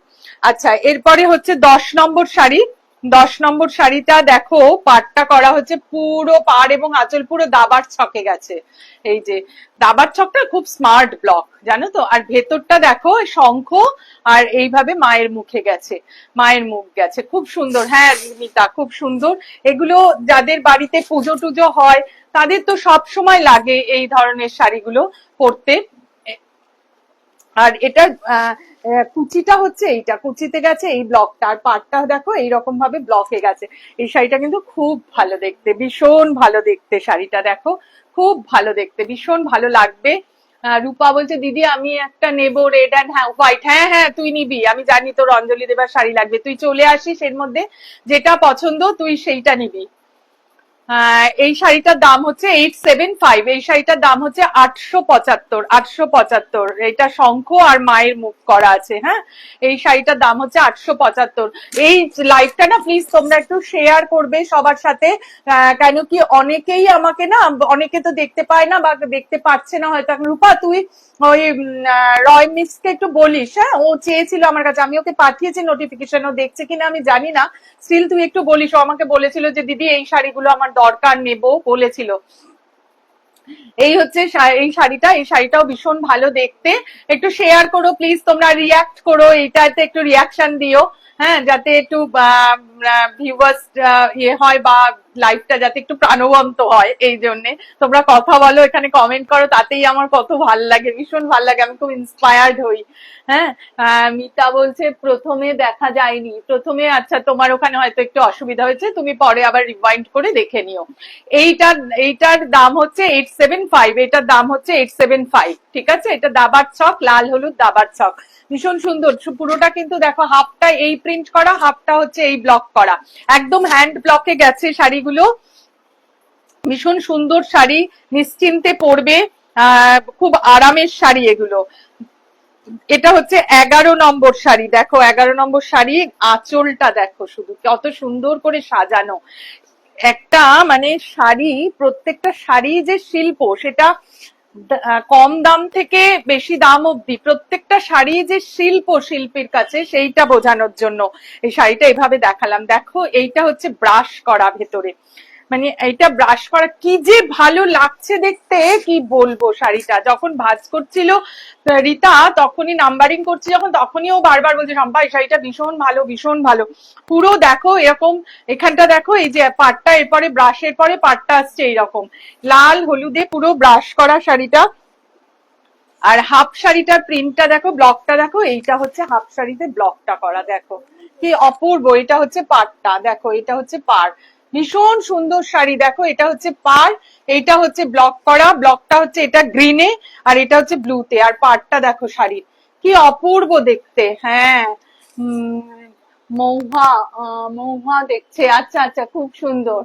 আচ্ছা, এরপরে হচ্ছে 10 নম্বর শাড়ি। 10 নম্বর শাড়িটা দেখো, পাড়টা করা হচ্ছে পুরো পাড় এবং আঁচল পুরো দাবার ছকে গেছে। এই যে দাবার ছকটা খুব স্মার্ট ব্লক, জানো তো। আর ভেতরটা দেখো শঙ্খ, আর এইভাবে মায়ের মুখে গেছে, মায়ের মুখ গেছে, খুব সুন্দর। হ্যাঁ মিতা, খুব সুন্দর। এগুলো যাদের বাড়িতে পুজো টুজো হয় তাদের তো সব সময় লাগে এই ধরনের শাড়িগুলো পরতে। আর এটার কুচিটা হচ্ছে এইটা, কুচিতে গেছে এই ব্লকটা, আর পাটটা দেখো এইরকম ভাবে ব্লকে গেছে। এই শাড়িটা কিন্তু খুব ভালো দেখতে, ভীষণ ভালো দেখতে শাড়িটা, দেখো খুব ভালো দেখতে, ভীষণ ভালো লাগবে। রূপা বলছে দিদি আমি একটা নেবো রেড অ্যান্ড হোয়াইট। হ্যাঁ হ্যাঁ, তুই নিবি, আমি জানি তোর অঞ্জলি দেবার শাড়ি লাগবে, তুই চলে আসিস, এর মধ্যে যেটা পছন্দ তুই সেইটা নিবি। এই শাড়িটার দাম হচ্ছে 875। এই শাড়িটার দাম হচ্ছে 875। 875, এটা শঙ্খ আর মায়ের মুখ করা আছে। হ্যাঁ, এই শাড়িটার দাম হচ্ছে 875। এই লাইভটা না প্লিজ তোমরা একটু শেয়ার করবে সবার সাথে, কেন কি অনেকেই আমাকে না, অনেকে তো দেখতে পায় না বা দেখতে পাচ্ছে না হয়তো। রূপা তুই ওই রয় মিসকে একটু বলিস, হ্যাঁ, ও চেয়েছিল আমার কাছে, আমি ওকে পাঠিয়েছি নোটিফিকেশন, ও দেখছে কিনা আমি জানি না, স্টিল তুই একটু বলিস। ও আমাকে বলেছিল যে দিদি এই শাড়িগুলো আমার দরকার, নেবো বলেছিল। এই হচ্ছে এই শাড়িটা, এই শাড়িটাও ভীষণ ভালো দেখতে। একটু শেয়ার করো প্লিজ, তোমরা রিয়াক্ট করো, এইটাতে একটু রিয়াকশন দিও, হ্যাঁ, যাতে একটু ভিউয়ার্স ইয়ে হয়, বা লাইফটা যাতে একটু প্রাণবন্ত হয়। এই জন্য তোমরা কথা বলো, এখানে কমেন্ট করো, তাতেই আমার কত ভাল লাগে, ভীষণ ভাল লাগে, আমি খুব ইন্সপায়ার্ড হই। হ্যাঁ, মিতা বলছে প্রথমে দেখা যায়নি, প্রথমে আচ্ছা তোমার ওখানে হয়তো একটু অসুবিধা হয়েছে, তুমি পরে আবার রিওয়াইন্ড করে দেখে নিও। এইটার দাম হচ্ছে 875, এটার দাম হচ্ছে 875, ঠিক আছে। এটা দাবার ছক, লাল হলুদ দাবার ছক, ভীষণ সুন্দর। পুরোটা কিন্তু দেখো, হাফটা এই প্রিন্ট করা, হাফটা হচ্ছে এই ব্লক করা, একদম হ্যান্ড ব্লকে গেছে শাড়িগুলো। ভীষণ সুন্দর শাড়ি, নিশ্চিন্তে পরবে, খুব আরামের শাড়ি এগুলো। এটা হচ্ছে 11 নম্বর শাড়ি। দেখো 11 নম্বর শাড়ি, আঁচলটা দেখো শুধু কত সুন্দর করে সাজানো। একটা মানে শাড়ি, প্রত্যেকটা শাড়ি যে শিল্প, সেটা কম দাম থেকে বেশি দাম অব্দি প্রত্যেকটা শাড়ি যে শিল্প, শিল্পীর কাছে, সেইটা বোঝানোর জন্য এই শাড়িটা এভাবে দেখালাম। দেখো এইটা হচ্ছে ব্রাশ করা ভেতরে, মানে এইটা ব্রাশ করা, কি যে ভালো লাগছে দেখতে, কি বলবো। শাড়িটা যখন ভাঁজ করছিল রিতা, তখনই নাম্বারিং করছি যখন, তখনই ও বারবার বলছে শম্পা এই শাড়িটা ভীষণ ভালো, ভীষণ ভালো। পুরো দেখো এরকম, এখানটা দেখো এই যে পাটটা, এরপরে ব্রাশের পরে পাটটা আসছে এইরকম লাল হলুদে পুরো ব্রাশ করা শাড়িটা। আর হাফ শাড়িটার প্রিন্টটা দেখো, ব্লকটা দেখো, এইটা হচ্ছে হাফ শাড়িতে ব্লকটা করা, দেখো কি অপূর্ব। এটা হচ্ছে পাড়টা, দেখো এটা হচ্ছে পাড়, ভীষণ সুন্দর শাড়ি। দেখো এটা হচ্ছে পাড়, এইটা হচ্ছে ব্লক করা, ব্লকটা হচ্ছে এটা গ্রিনে, আর এটা হচ্ছে ব্লুতে, আর পাড়টা দেখো শাড়ির কি অপূর্ব দেখতে। হ্যাঁ, মৌহা, মৌহা দেখছে, আচ্ছা আচ্ছা, খুব সুন্দর।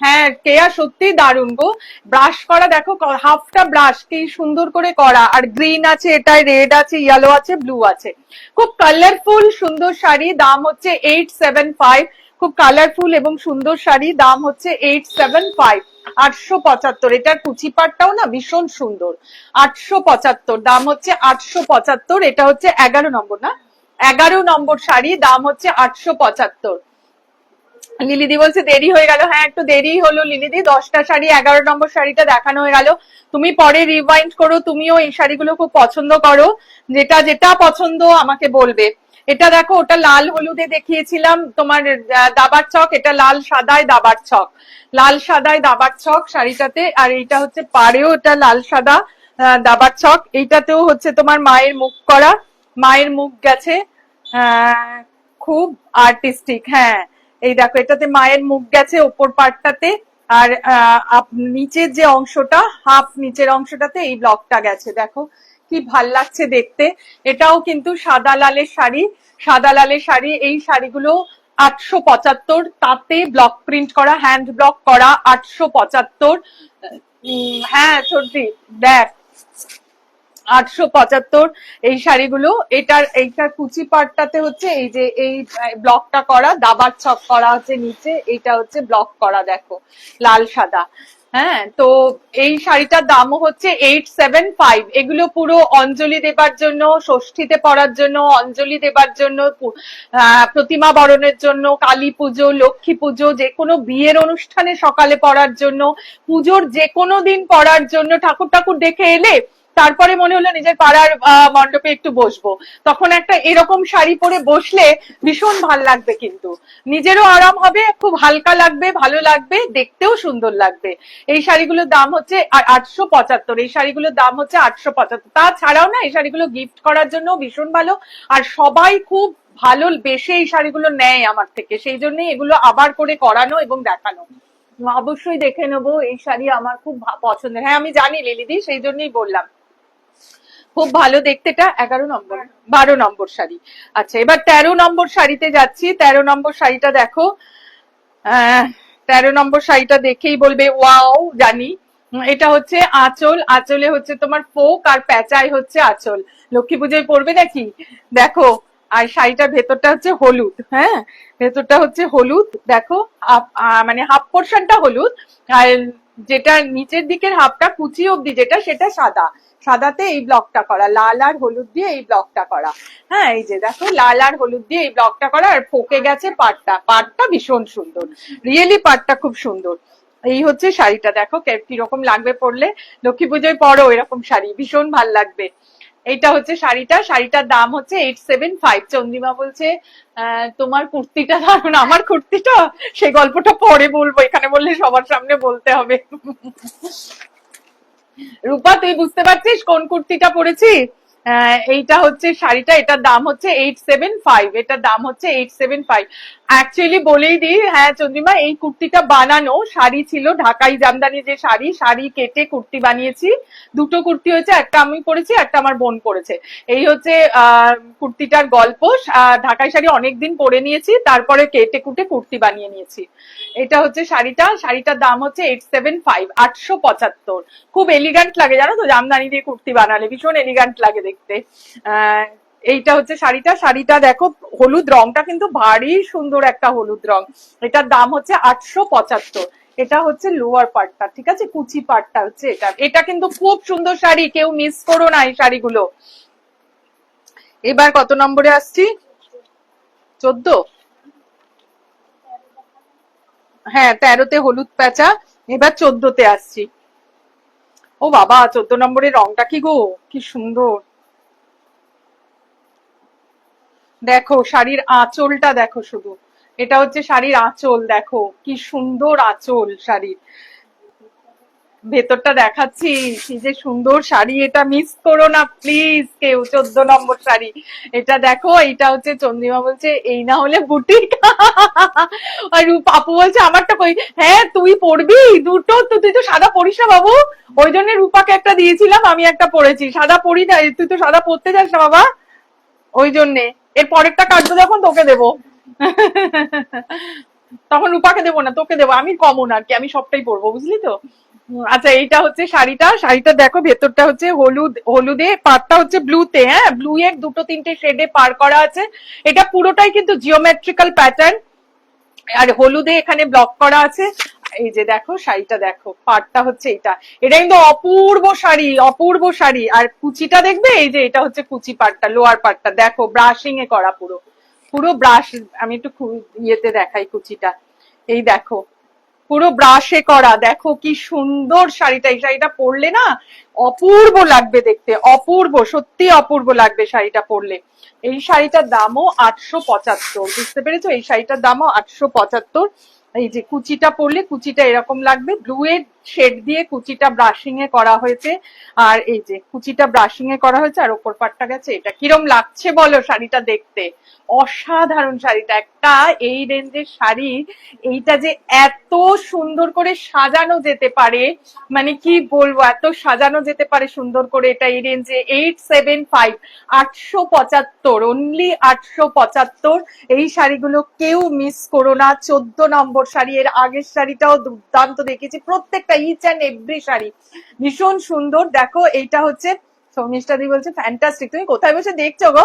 হ্যাঁ কেয়া, সত্যি দারুণ গো। ব্রাশ করা দেখো, হাফটা ব্রাশ কি সুন্দর করে করা, আর গ্রিন আছে, এটাই রেড আছে, ইয়েলো আছে, ব্লু আছে, খুব কালারফুল সুন্দর শাড়ি। দাম হচ্ছে 875, খুব কালারফুল এবং সুন্দর শাড়ি, দাম হচ্ছে 875, 875। এটার কুচি পাটটাও না ভীষণ সুন্দর। 875, দাম হচ্ছে 875। এটা হচ্ছে 11 নম্বর, না 11 নম্বর শাড়ি, দাম হচ্ছে 875। লিলিদি বলছে দেরি হয়ে গেল। হ্যাঁ, একটু দেরি হলো লিলিদি, 10টা শাড়ি 11 নম্বর শাড়িটা দেখানো হয়ে গেল। তুমি পরে রিওয়াইন্ড করো, তুমিও এই শাড়িগুলো খুব পছন্দ করো, যেটা যেটা পছন্দ আমাকে বলবে। এটা দেখো, ওটা লাল হলুদে দেখিয়েছিলাম তোমার দাবার ছক, এটা লাল সাদায় দাবার ছক, লাল সাদায় দাবার ছক শাড়িটাতে। আর এইটা হচ্ছে পাড়েও এটা লাল সাদা দাবার ছক। এইটাতেও হচ্ছে তোমার মায়ের মুখ করা, মায়ের মুখ গেছে, খুব আর্টিস্টিক। হ্যাঁ, এই দেখো, এটাতে মায়ের মুখ গেছে ওপর পার্টটাতে, আর নিচের যে অংশটা, হাফ নিচের অংশটাতে এই ব্লকটা গেছে। দেখো কি ভাল লাগছে দেখতে। এটাও কিন্তু সাদা লালের শাড়ি, সাদা লালের শাড়ি। এই শাড়িগুলো 875, তাতে ব্লক প্রিন্ট করা, হ্যান্ড ব্লক করা, 875। হ্যাঁ সর্দি দেখ, 875 এই শাড়িগুলো। এইটার কুচি পাটটাতে হচ্ছে এই যে এই ব্লকটা করা, দাবার ছক করা হচ্ছে নিচে, এইটা হচ্ছে ব্লক করা, দেখো লাল সাদা। হ্যাঁ, তো এই শাড়িটার দামও হচ্ছে 875। এগুলো পুরো অঞ্জলি দেবার জন্য, ষষ্ঠীতে পরার জন্য, অঞ্জলি দেবার জন্য, প্রতিমা বরণের জন্য, কালী পুজো, লক্ষ্মী পুজো, যে কোনো বিয়ের অনুষ্ঠানে সকালে পরার জন্য, পুজোর যে কোনো দিন পরার জন্য, ঠাকুর ঠাকুর দেখে এলে তারপরে মনে হলো নিজের পাড়ার মণ্ডপে একটু বসবো, তখন একটা এরকম শাড়ি পরে বসলে ভীষণ ভাল লাগবে, কিন্তু নিজেরও আরাম হবে, খুব হালকা লাগবে, ভালো লাগবে, দেখতেও সুন্দর লাগবে। এই শাড়িগুলোর দাম হচ্ছে 875। এই শাড়িগুলোর দাম হচ্ছে 875। তাছাড়াও না, এই শাড়িগুলো গিফট করার জন্য ভীষণ ভালো, আর সবাই খুব ভালো বেশি এই শাড়িগুলো নেয় আমার থেকে, সেই জন্যই এগুলো আবার করে করানো এবং দেখানো। অবশ্যই দেখে নেবো, এই শাড়ি আমার খুব পছন্দের। হ্যাঁ আমি জানি লিলিদি, সেই জন্যই বললাম, খুব ভালো দেখতে। এটা 11 নম্বর, 12 নম্বর শাড়ি। আচ্ছা, এবার 13 নম্বর শাড়িতে যাচ্ছি। 13 নম্বর শাড়িটা দেখো, 13 নম্বর শাড়িটা দেখেই বলবে ওয়াও, জানি। এটা হচ্ছে আঁচল, আঁচলে হচ্ছে তোমার ফোক, আর প্যাচাই হচ্ছে আঁচল। লক্ষ্মী পুজোয় পড়বে নাকি, দেখো। আর শাড়িটার ভেতরটা হচ্ছে হলুদ, হ্যাঁ ভেতরটা হচ্ছে হলুদ, দেখো মানে হাফ পোর্শনটা হলুদ, আর যেটা নিচের দিকের হাফটা কুচি অব্দি যেটা, সেটা সাদা, সাদাতে এই ব্লকটা করা, লাল আর হলুদ দিয়ে এই ব্লকটা করা। হ্যাঁ, এই যে দেখো, লাল আর হলুদ দিয়ে এই ব্লকটা করা, আর ফোকে গেছে পাটটা, পাটটা ভীষণ সুন্দর, রিয়েলি পাটটা খুব সুন্দর। এই হচ্ছে শাড়িটা, দেখো কিরকম লাগবে পরলে, লক্ষ্মী পুজোয় পরো এরকম শাড়ি, ভীষণ ভাল লাগবে। এইটা হচ্ছে শাড়িটা, শাড়িটার দাম হচ্ছে 875। চন্দ্রিমা বলছে তোমার কুর্তিটা দারুন। আমার কুর্তিটা, সেই গল্পটা পরে বলবো, এখানে বললে সবার সামনে বলতে হবে। রূপা, তুই বুঝতে পারছিস কোন কুর্তিটা পরেছি? এইটা হচ্ছে শাড়িটা, এটার দাম হচ্ছে 875। এটার দাম হচ্ছে 875। অ্যাকচুয়ালি বলেই দিই, হ্যাঁ চন্দ্রিমা, এই কুর্তিটা বানানো শাড়ি ছিল, ঢাকাই জামদানি যে শাড়ি, শাড়ি কেটে কুর্তি বানিয়েছি। দুটো কুর্তি হয়েছে, একটা আমি পরেছি, একটা আমার বোন পরেছে। এই হচ্ছে কুর্তিটার গল্প। ঢাকাই শাড়ি অনেকদিন পরে নিয়েছি, তারপরে কেটে কুটে কুর্তি বানিয়ে নিয়েছি। এটা হচ্ছে শাড়িটা, শাড়িটার দাম হচ্ছে 875, 875। খুব এলিগান্ট লাগে জানো তো, জামদানি দিয়ে কুর্তি বানালে ভীষণ এলিগান্ট লাগে দেখতে। এইটা হচ্ছে শাড়িটা, শাড়িটা দেখো, হলুদ রংটা কিন্তু ভারী সুন্দর একটা হলুদ রং। এটার দাম হচ্ছে 875। এটা হচ্ছে লোয়ার পার্টটা, ঠিক আছে, কুচি পার্টটা হচ্ছে এটা। এটা কিন্তু খুব সুন্দর শাড়ি, কেউ মিস করো না এই শাড়িগুলো। এবার কত নম্বরে আসছি? 14। হ্যাঁ, 13তে হলুদ প্যাঁচা, এবার 14তে আসছি। ও বাবা, 14 নম্বরের রংটা কি গো, কি সুন্দর। দেখো শাড়ির আঁচলটা দেখো শুধু, এটা হচ্ছে শাড়ির আঁচল, দেখো কি সুন্দর আঁচল শাড়ির। ভেতরটা দেখাচ্ছি, কি যে সুন্দর শাড়ি, এটা মিস করো না প্লিজ কেউ। 14 নম্বর শাড়ি এটা দেখো। এইটা হচ্ছে, চন্দ্রিমা বলছে এই না হলে বুটিক। আর পাপু বলছে আমারটা কই। হ্যাঁ তুই পরবি দুটো, তো তুই তো সাদা পরিস না বাবু, ওই জন্য রূপাকে একটা দিয়েছিলাম, আমি একটা পরেছি, সাদা পরি না, তুই তো সাদা পরতে যাস না বাবা, ওই জন্যে। এর পরেরটা কাটবো যখন তোকে দেবো। তখন রূপাকে দেবো না, তোকে দেবো, আমি কমন আর কি, আমি সবটাই পরবো, বুঝলি তো। আচ্ছা, এইটা হচ্ছে শাড়িটা, শাড়িটা দেখো, ভেতরটা হচ্ছে হলুদ, হলুদে, পাড়টা হচ্ছে ব্লুতে, হ্যাঁ ব্লু এর দুটো তিনটে শেডে পার করা আছে। এটা পুরোটাই কিন্তু জিওমেট্রিক্যাল প্যাটার্ন, আর হলুদে এখানে ব্লক করা আছে। এই যে দেখো শাড়িটা দেখো, পাড়টা হচ্ছে এটা, এটা কিন্তু অপূর্ব শাড়ি, অপূর্ব শাড়ি। আর কুচিটা দেখবে, এই যে এটা হচ্ছে কুচি পাড়টা, লোয়ার পাড়টা দেখো ব্রাশিং এ করা, পুরো পুরো ব্রাশ। আমি একটু ইয়েতে দেখাই কুচিটা, এই দেখো পুরো ব্রাশে করা, দেখো কি সুন্দর শাড়িটা। এই শাড়িটা পরলে না অপূর্ব লাগবে দেখতে, অপূর্ব, সত্যি অপূর্ব লাগবে শাড়িটা পরলে। এই শাড়িটার দামও 875, বুঝতে পেরেছো? এই শাড়িটার দামও 875। এই যে কুচিটা পরলে কুচিটা এরকম লাগবে, ব্লু এর শেড দিয়ে কুচিটা ব্রাশিং এ করা হয়েছে। আর এই যে কুচিটা ব্রাশিং এ করা হয়েছে, আর ওপর পাটটা গেছে। এটা কিরম লাগছে বলো শাড়িটা দেখতে? অসাধারণ শাড়িটা। একটা এই রেঞ্জের শাড়ি, এইটা যে এত সুন্দর করে সাজানো যেতে পারে, মানে কি বলবো, এত সাজানো যেতে পারে সুন্দর করে। এটা এই রেঞ্জে 875, 875, অনলি 875। এই শাড়িগুলো কেউ মিস করো না। 14 নম্বর শাড়ি, এর আগের শাড়িটাও দুর্দান্ত দেখেছি, প্রত্যেকটা ইচ অ্যান্ড এভরি শাড়ি ভীষণ সুন্দর। দেখো এইটা হচ্ছে, শর্মিষ্ঠা দি বলছে ফ্যান্টাস্টিক। তুমি কোথায় বসে দেখছো গো?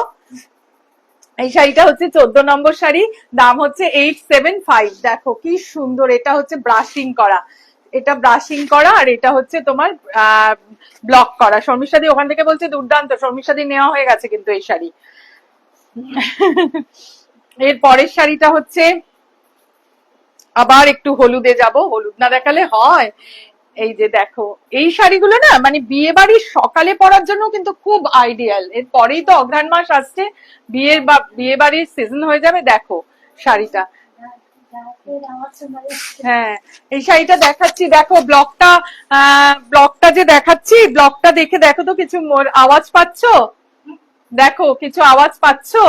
এই শাড়িটা হচ্ছে 14 নম্বর শাড়ি, দাম হচ্ছে 875। দেখো কি সুন্দর, এটা হচ্ছে ব্রাশিং করা, এটা ব্রাশিং করা, আর এটা হচ্ছে তোমার ব্লক করা। শর্মিষ্ঠা দি ওখান থেকে বলছে দুর্দান্ত। শর্মিষ্ঠা দি নেওয়া হয়ে গেছে কিন্তু এই শাড়ি। এর পরের শাড়িটা হচ্ছে, আবার একটু হলুদে যাব, হলুদ না দেখালে হয়। এই যে দেখো, এই শাড়িগুলো না মানে বিয়ে বাড়ির সকালে পরার জন্য কিন্তু খুব আইডিয়াল। এর পরেই তো অঘ্রাণ মাস আসছে, বিয়ে বাড়ির সিজন হয়ে যাবে। দেখো শাড়িটা, হ্যাঁ এই শাড়িটা দেখাচ্ছি, দেখো ব্লকটা, ব্লকটা যে দেখাচ্ছি, ব্লকটা দেখে দেখো তো কিছু আওয়াজ পাচ্ছো? দেখো কিছু আওয়াজ পাচ্ছো?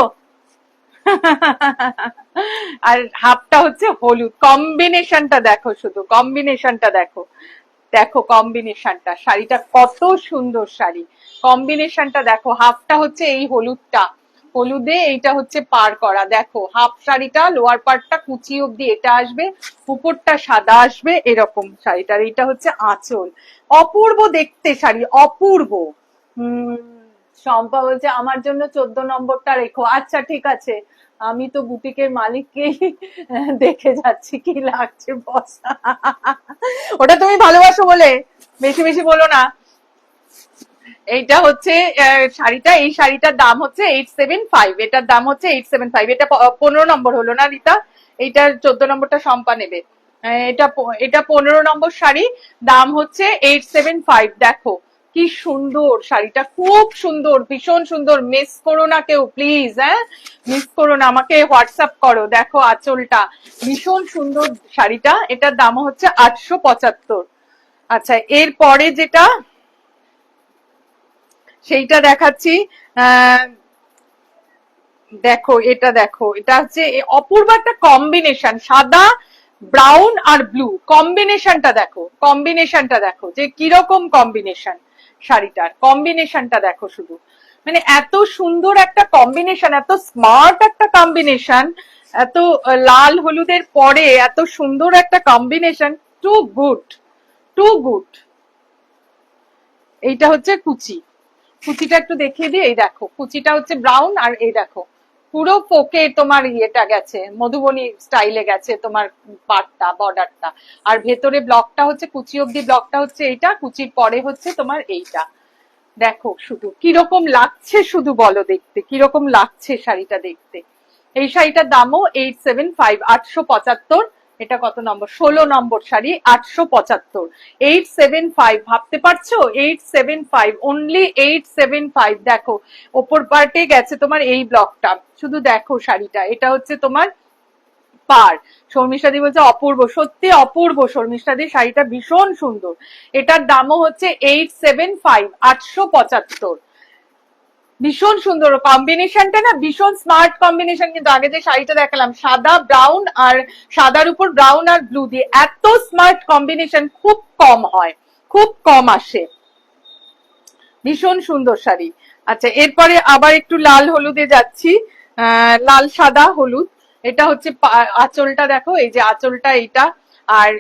আর হাফটা হচ্ছে হলুদ, কম্বিনেশনটা দেখো, শুধু কম্বিনেশনটা দেখো, দেখো কম্বিনেশনটা, শাড়িটা কত সুন্দর শাড়ি, কম্বিনেশনটা দেখো। হাফটা হচ্ছে এই হলুদটা, হলুদে এইটা হচ্ছে পার করা, দেখো হাফ শাড়িটা লোয়ার পার্টটা কুচি অব্দি এটা আসবে, উপরটা সাদা আসবে, এরকম শাড়িটার। এইটা হচ্ছে আঁচল, অপূর্ব দেখতে শাড়ি, অপূর্ব। শম্পা বলছে আমার জন্য 14 নম্বরটা রেখো। আচ্ছা ঠিক আছে, আমি তো বুটিকের মালিককেই দেখে যাচ্ছি কি লাগছে বস। ওটা তুমি ভালোবাসো বলে, বেশি বেশি বলো না। এইটা হচ্ছে শাড়িটা, এই শাড়িটার দাম হচ্ছে 875, এটার দাম হচ্ছে 875। এটা 15 নম্বর হলো না রীতা? এইটার 14 নম্বরটা শম্পা নেবে। এটা এটা 15 নম্বর শাড়ি, দাম হচ্ছে 875। দেখো কি সুন্দর শাড়িটা, খুব সুন্দর, ভীষণ সুন্দর। মিস করো না কেউ প্লিজ, হ্যাঁ মিস করো না, আমাকে হোয়াটসঅ্যাপ করো। দেখো আঁচলটা ভীষণ সুন্দর শাড়িটা, এটার দাম হচ্ছে 875। আচ্ছা এরপরে যেটা সেইটা দেখাচ্ছি, দেখো এটা দেখো, এটা হচ্ছে অপূর্ব একটা কম্বিনেশন, সাদা ব্রাউন আর ব্লু কম্বিনেশনটা দেখো, কম্বিনেশনটা দেখো যে কিরকম কম্বিনেশন, শাড়িটার কম্বিনেশনটা দেখো শুধু, মানে এত সুন্দর একটা কম্বিনেশন, এত স্মার্ট একটা কম্বিনেশন, এত লাল হলুদের পরে এত সুন্দর একটা combination, too good, too good. এইটা হচ্ছে কুচি, কুচিটা একটু দেখিয়ে দিই। এই দেখো কুচিটা হচ্ছে ব্রাউন, আর এই দেখো পুরো পোকে তোমার ইয়েটা গেছে, মধুবনী স্টাইলে গেছে তোমার পাটটা, বর্ডারটা। আর ভেতরে ব্লকটা হচ্ছে কুচি অব্দি, ব্লকটা হচ্ছে এইটা, কুচির পরে হচ্ছে তোমার এইটা। দেখো শুধু কিরকম লাগছে, শুধু বলো দেখতে কিরকম লাগছে শাড়িটা দেখতে। এই শাড়িটার দামও 875, 875। এটা কত নম্বর? 16 নম্বর শাড়ি, 875, 875। ভাবতে পারছো? 875, অনলি 875। দেখো ওপর পার্টে গেছে তোমার এই ব্লকটা, শুধু দেখো শাড়িটা, এটা হচ্ছে তোমার পার। শর্মিষ্ঠা দি বলছে অপূর্ব, সত্যি অপূর্ব শর্মিষ্ঠা দি, শাড়িটা ভীষণ সুন্দর। এটার দামও হচ্ছে 875, 875। ভীষণ সুন্দর কম্বিনেশনটা না, ভীষণ স্মার্ট কম্বিনেশন। কিন্তু আগে যে শাড়িটা দেখালাম সাদা ব্রাউন, আর সাদার উপর ব্রাউন আর ব্লু দিয়ে, এত স্মার্ট কম্বিনেশন খুব কম হয়, খুব কম আসে, ভীষণ সুন্দর শাড়ি। আচ্ছা এরপরে আবার একটু লাল হলুদে যাচ্ছি, লাল সাদা হলুদ। এটা হচ্ছে আঁচলটা দেখো, এই যে আঁচলটা এইটা, আর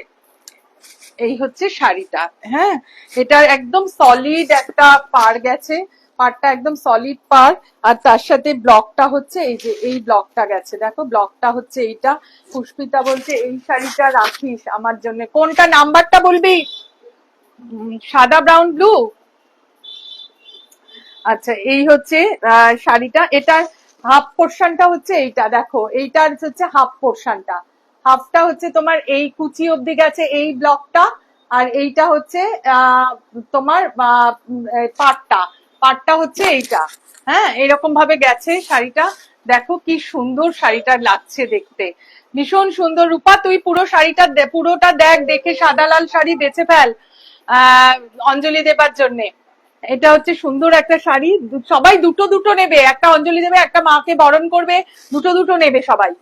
এই হচ্ছে শাড়িটা। হ্যাঁ এটা একদম সলিড একটা পার গেছে, পাড়টা একদম সলিড পাড়, আর তার সাথে ব্লকটা হচ্ছে এই যে এই ব্লকটা গেছে, দেখো ব্লকটা হচ্ছে এইটা। পুষ্পিতা বলছে এই শাড়িটা রাখিস আমার জন্য, কোনটা নাম্বারটা বলবি? সাদা ব্রাউন ব্লু। আচ্ছা এই হচ্ছে শাড়িটা, এটার হাফ পোর্শনটা হচ্ছে এইটা, দেখো এইটার হচ্ছে হাফ পোর্শনটা, হাফটা হচ্ছে তোমার এই কুচি অবধি গেছে এই ব্লকটা, আর এইটা হচ্ছে তোমার পাটটা, পাটটা হচ্ছে এইটা। হ্যাঁ এরকম ভাবে গেছে শাড়িটা, দেখো কি সুন্দর শাড়িটা লাগছে দেখতে, ভীষণ সুন্দর। রূপা তুই পুরো শাড়িটা পুরোটা দেখ, দেখে সাদা লাল শাড়ি বেছে ফেল অঞ্জলি দেবার জন্যে। এটা হচ্ছে সুন্দর একটা শাড়ি, সবাই দুটো দুটো নেবে, একটা অঞ্জলি দেবে একটা মাকে বরণ করবে, দুটো দুটো নেবে সবাই।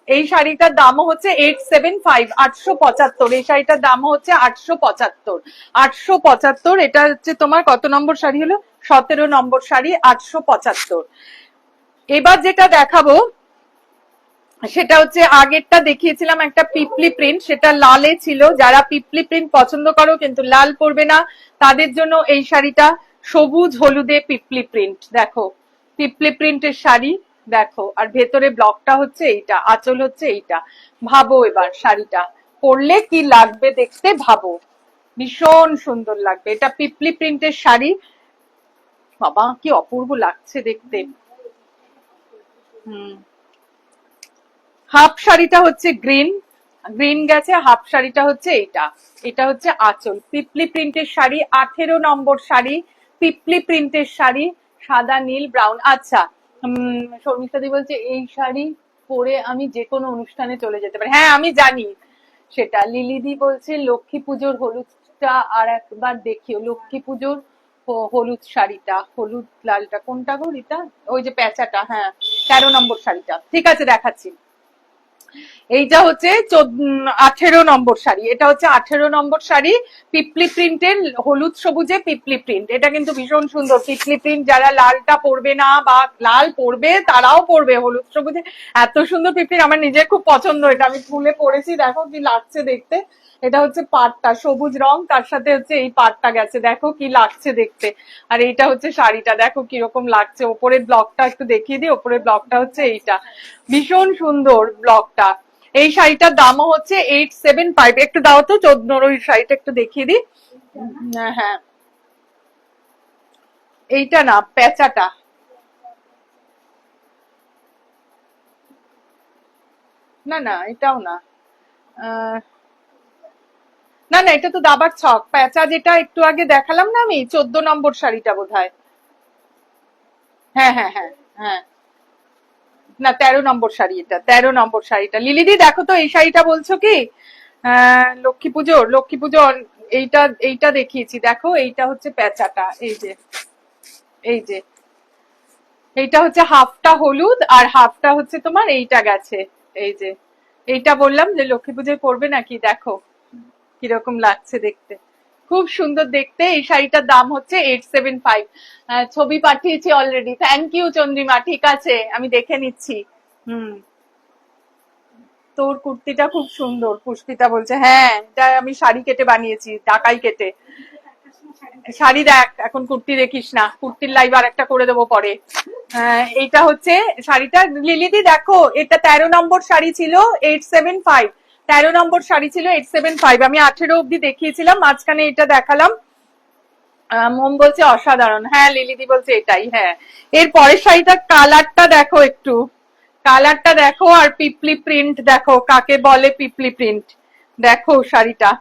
এই শাড়িটার দামও হচ্ছে 875, 875। এই শাড়িটার দামও হচ্ছে 875, 875। এটা হচ্ছে তোমার কত নম্বর শাড়ি হলো? 17 নম্বর শাড়ি, 875। এবার যেটা দেখাবো সেটা হচ্ছে আগেরটা দেখিয়েছিলাম একটা পিপলি প্রিন্ট, সেটা লালে ছিল, যারা পিপলি প্রিন্ট পছন্দ করো কিন্তু লাল পরবে না তাদের জন্য এই শাড়িটা সবুজ হলুদে পিপলি প্রিন্ট, দেখো পিপলি প্রিন্টের শাড়ি দেখো, আর ভেতরে ব্লকটা হচ্ছে এইটা, আঁচল হচ্ছে এইটা। ভাবো এবার শাড়িটা পরলে কি লাগবে দেখতে, ভাবো ভীষণ সুন্দর লাগবে। এটা পিপলি প্রিন্টের শাড়ি, বাবা কি অপূর্ব লাগছে দেখতে। হাফ শাড়িটা হচ্ছে গ্রিন, গ্রিন গেছে, হাফ শাড়িটা হচ্ছে এইটা, এটা হচ্ছে আঁচল। পিপলি প্রিন্টের শাড়ি, 18 নম্বর শাড়ি, পিপলি প্রিন্টের শাড়ি, সাদা নীল ব্রাউন। আচ্ছা শর্মিষ্ঠা দি বলছে এই শাড়ি পরে আমি যে কোনো অনুষ্ঠানে চলে যেতে পারি, হ্যাঁ আমি জানি সেটা। লিলিদি বলছে লক্ষ্মী পুজোর হলুদটা আর একবার দেখিও, লক্ষ্মী পুজোর হলুদ শাড়িটা, হলুদ লালটা কোনটা গো রিতা? ওই যে পেঁচাটা, হ্যাঁ 13 নম্বর শাড়িটা, ঠিক আছে দেখাচ্ছি। এইটা হচ্ছে 18 নম্বর শাড়ি, এটা হচ্ছে 18 নম্বর শাড়ি, পিপলি প্রিন্টের হলুদ সবুজে পিপলি প্রিন্ট। এটা কিন্তু ভীষণ সুন্দর পিপলি প্রিন্ট, যারা লালটা পরবে না বা লাল পরবে তারাও পরবে হলুদ সবুজে, এত সুন্দর পিপলি, আমার নিজের খুব পছন্দ, এটা আমি ফুলে পরেছি, দেখো কি লাগছে দেখতে। এটা হচ্ছে পাটটা সবুজ রং, তার সাথে হচ্ছে এই পাটটা গেছে, দেখো কি লাগছে দেখতে। আর এইটা হচ্ছে শাড়িটা, দেখো কিরকম লাগছে। ওপরের ব্লকটা একটু দেখিয়ে দিই, ওপরের ব্লকটা হচ্ছে এইটা, ভীষণ সুন্দর ব্লকটা। এই শাড়িটার দামও হচ্ছে 875। একটু দাও তো 14 ওই শাড়িটা একটু দেখিয়ে দিই। হ্যাঁ এইটা না, পেঁচাটা, না না এটাও না, না না এটা তো দাবার ছক। পেঁচা যেটা একটু আগে দেখালাম না আমি, 14 নম্বর শাড়িটা বোধহয়। হ্যাঁ হ্যাঁ হ্যাঁ হ্যাঁ, না 13 নম্বর শাড়ি, এটা 13 নম্বর শাড়িটা। লিলিদি দেখো তো এই শাড়িটা বলছো কি লক্ষ্মী পুজোর, লক্ষ্মী পুজো এইটা, এইটা দেখিয়েছি দেখো, এইটা হচ্ছে পেঁচাটা, এই যে এই যে এইটা হচ্ছে হাফটা হলুদ আর হাফটা হচ্ছে তোমার এইটা গেছে, এই যে এইটা বললাম যে লক্ষ্মী পুজোয় পরবে নাকি, দেখো কিরকম লাগছে দেখতে, খুব সুন্দর দেখতে। এই শাড়িটার দাম হচ্ছে 875। ছবি পাঠিয়েছি অলরেডি, থ্যাংক ইউ চন্দ্রিমা, ঠিক আছে আমি দেখে নিচ্ছি। হুম, তোর কুর্তিটা খুব সুন্দর, পুষ্পিতা বলছে, হ্যাঁ এটা আমি শাড়ি কেটে বানিয়েছি, ঢাকাই কেটে। শাড়ি দেখ, এখন কুর্তি দেখিস না, কুর্তির লাইভ আর একটা করে দেবো পরে। এইটা হচ্ছে শাড়িটা, লিলিদি দেখো এটা 13 নম্বর শাড়ি ছিল 875, 13 নম্বর শাড়ি ছিল 875, আমি 18 অব্দি দেখিয়েছিলাম, মাঝখানে এটা দেখালাম। মোম বলছে অসাধারণ, হ্যাঁ লিলিদি বলছে এটাই, হ্যাঁ। এর পরের শাড়িটার কালারটা দেখো একটু, কালারটা দেখো, আর পিপলি প্রিন্ট দেখো, কাকে বলে পিপলি প্রিন্ট, দেখো শাড়িটা